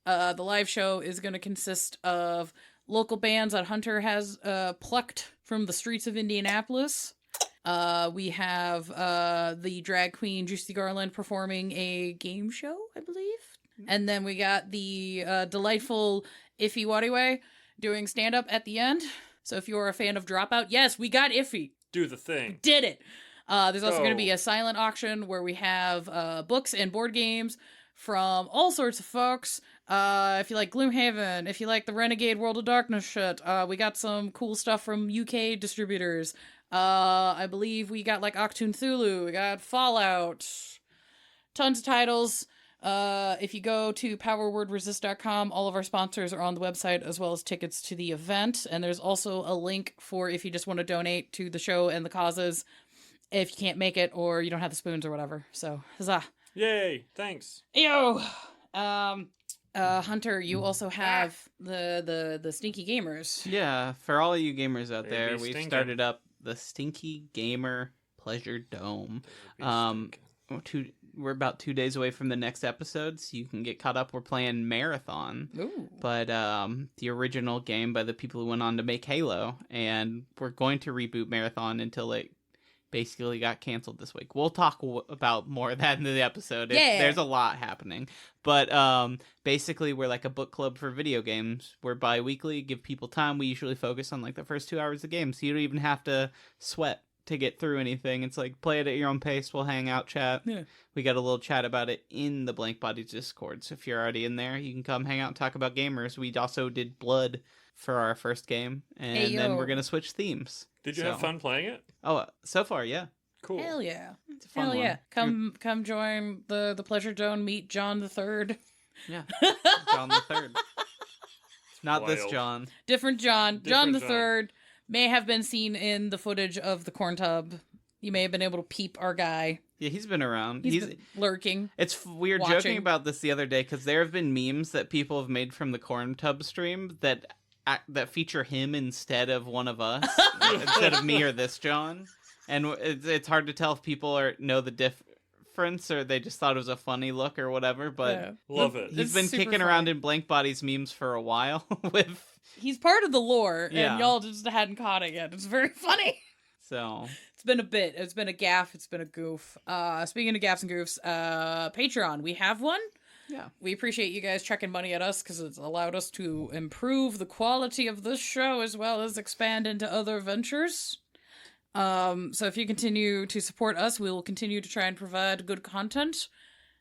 The live show is going to consist of local bands that Hunter has plucked from the streets of Indianapolis. We have the drag queen Juicy Garland performing a game show, I believe. And then we got the delightful Iffy Wadiwe doing stand-up at the end. So if you're a fan of Dropout, yes, we got Iffy.
Do the thing.
Did it. There's also
Go.
going to be a silent auction where we have books and board games from all sorts of folks. If you like Gloomhaven, if you like the Renegade World of Darkness shit, we got some cool stuff from UK distributors. I believe we got like Octoon Thulu, we got Fallout, tons of titles. If you go to powerwordresist.com, all of our sponsors are on the website, as well as tickets to the event. And there's also a link for if you just want to donate to the show and the causes, if you can't make it or you don't have the spoons or whatever. So, huzzah.
Yay, thanks.
Ew. Hunter, you also have the Stinky Gamers.
Yeah, for all of you gamers out
They
there,
be
we've
stinking.
started up the Stinky Gamer Pleasure Dome. We're about 2 days away from the next episode, so you can get caught up. We're playing Marathon,
Ooh.
but the original game by the people who went on to make Halo, and we're going to reboot Marathon until it basically got canceled this week. We'll talk about more of that in the episode.
Yeah.
There's a lot happening. But basically, we're like a book club for video games. We're bi-weekly, give people time. We usually focus on like the first 2 hours of the game, so you don't even have to sweat to get through anything. It's like, play it at your own pace. We'll hang out, chat.
Yeah.
We got a little chat about it in the Blank Bodies Discord, so if you're already in there, you can come hang out and talk about gamers. We also did Blood for our first game, and
Hey,
then
yo.
we're going to switch themes.
Did you
So-
have fun playing it?
Oh, so far, yeah.
Cool.
Hell yeah.
It's a fun
Hell
one.
yeah. Come join the Pleasure Dome, meet John the Third.
Yeah. John the Third. Not this
Wild.
John.
Different John. John
Different
the
John.
Third may have been seen in the footage of the corn tub. You may have been able to peep our guy.
Yeah, he's been around.
He's been lurking.
We were
watching.
joking about this the other day because there have been memes that people have made from the corn tub stream that feature him instead of one of us, instead of me or this John. And it's hard to tell if people know the difference or they just thought it was a funny look or whatever. But
Yeah.
Love it.
he's
It's
been
super
kicking
funny.
around in Blank Bodies memes for a while with.
He's part of the lore,
Yeah.
and y'all just hadn't caught it yet. It's very funny.
So
It's been a bit. It's been a gaff. It's been a goof. Speaking of gaffs and goofs, Patreon. We have one.
yeah.
We appreciate you guys chucking money at us because it's allowed us to improve the quality of this show as well as expand into other ventures. So if you continue to support us, we will continue to try and provide good content.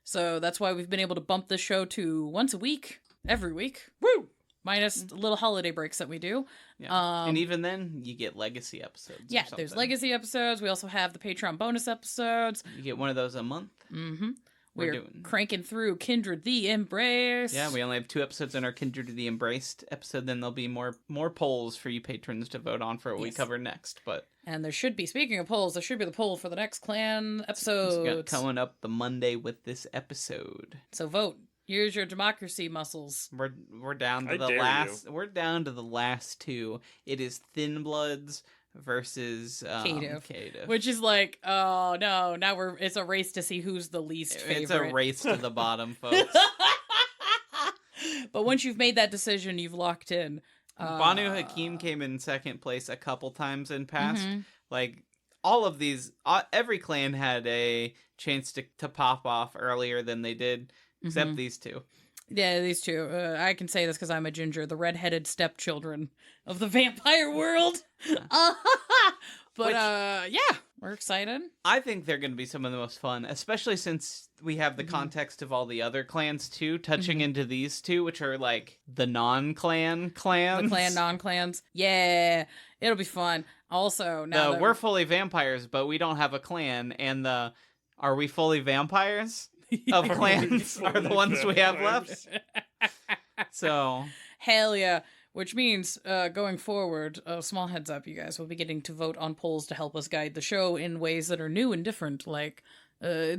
So that's why we've been able to bump this show to once a week, every week. Woo! Minus little holiday breaks that we do.
Yeah. And even then, you get legacy episodes.
Yeah,
or
there's
something.
legacy episodes. We also have the Patreon bonus episodes.
You get one of those a month.
Mm-hmm.
We're
We're
doing.
cranking through Kindred the Embrace.
Yeah, we only have 2 episodes in our Kindred to the Embraced episode. Then there'll be more polls for you patrons to vote on for what we
Yes.
cover next. But
And there should be, speaking of polls, there should be the poll for the next clan
we
episode.
got coming up the Monday with this episode.
So vote. Use your democracy muscles.
We're down to
I
the
dare
last. We're down to the last 2. It is Thin Bloods versus Caitiff.
Which is like, oh no, now it's a race to see who's the least favorite.
It's a race to the bottom, folks.
But once you've made that decision, you've locked in.
Banu Haqim came in second place a couple times in past.
Mm-hmm.
Like, all of these, every clan had a chance to pop off earlier than they did, except these two.
Yeah, these two. I can say this because I'm a ginger, the redheaded stepchildren of the vampire world. But yeah, we're excited.
I think they're going to be some of the most fun, especially since we have the context of all the other clans too, touching into these two, which are like the non-clan clans.
The clan non-clans. Yeah, it'll be fun. Also, now
we're fully vampires, but we don't have a clan, and are we fully vampires? Of clans are the ones we have left. So
hell yeah. Which means, going forward, small heads up, you guys will be getting to vote on polls to help us guide the show in ways that are new and different, like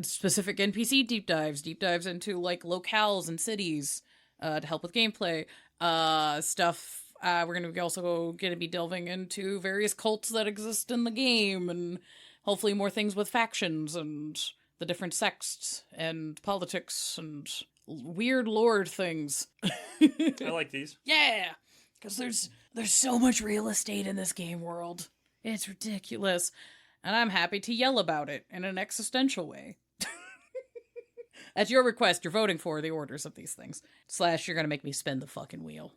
specific NPC deep dives into like locales and cities to help with gameplay stuff. We're also going to be delving into various cults that exist in the game, and hopefully more things with factions and the different sects and politics and weird lore things.
I like these.
Yeah. Because there's so much real estate in this game world. It's ridiculous. And I'm happy to yell about it in an existential way. At your request, you're voting for the orders of these things. / you're going to make me spin the fucking wheel.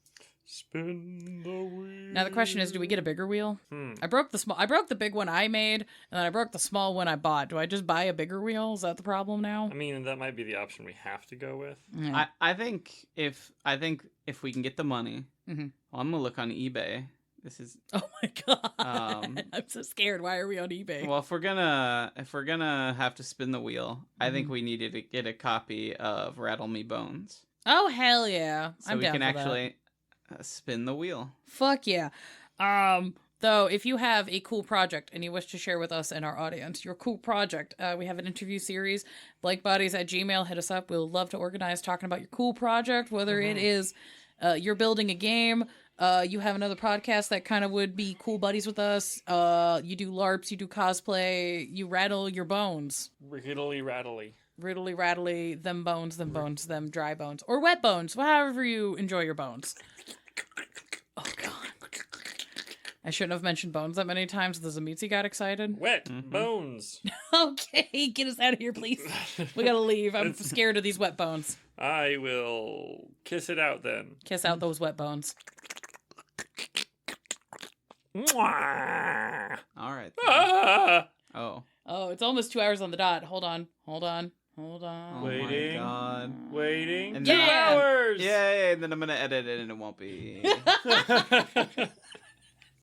Spin the wheel.
Now the question is, do we get a bigger wheel? I broke the big one I made, and then I broke the small one I bought. Do I just buy a bigger wheel? Is that the problem now?
I mean, that might be the option we have to go with.
Yeah.
I think if we can get the money,
Mm-hmm.
well, I'm gonna look on eBay. This is
Oh my god! I'm so scared. Why are we on eBay?
well, if we're gonna have to spin the wheel, I think we needed to get a copy of Rattle Me Bones,
Oh hell yeah!
so
I'm
we
down
can
for that.
actually spin the wheel.
Fuck yeah. Though, if you have a cool project and you wish to share with us and our audience your cool project, we have an interview series, blankbodies@gmail.com. Hit us up. We'll love to organize talking about your cool project, whether it is you're building a game, you have another podcast that kind of would be cool buddies with us, you do LARPs, you do cosplay, you rattle your bones.
Riddly rattly.
Riddly rattly, them bones, them dry bones. Or wet bones, however you enjoy your bones. Oh, God. I shouldn't have mentioned bones that many times. The Zamitzi got excited.
Wet bones.
Okay, get us out of here, please. We gotta leave. I'm scared of these wet bones.
I will kiss it out then.
Kiss out those wet bones.
Mwah!
All right.
Ah!
Oh, it's almost 2 hours on the dot. Hold on.
Oh
Waiting.
my god.
Waiting.
And
2
then-
hours.
Yay! And then I'm gonna edit it, and it won't be.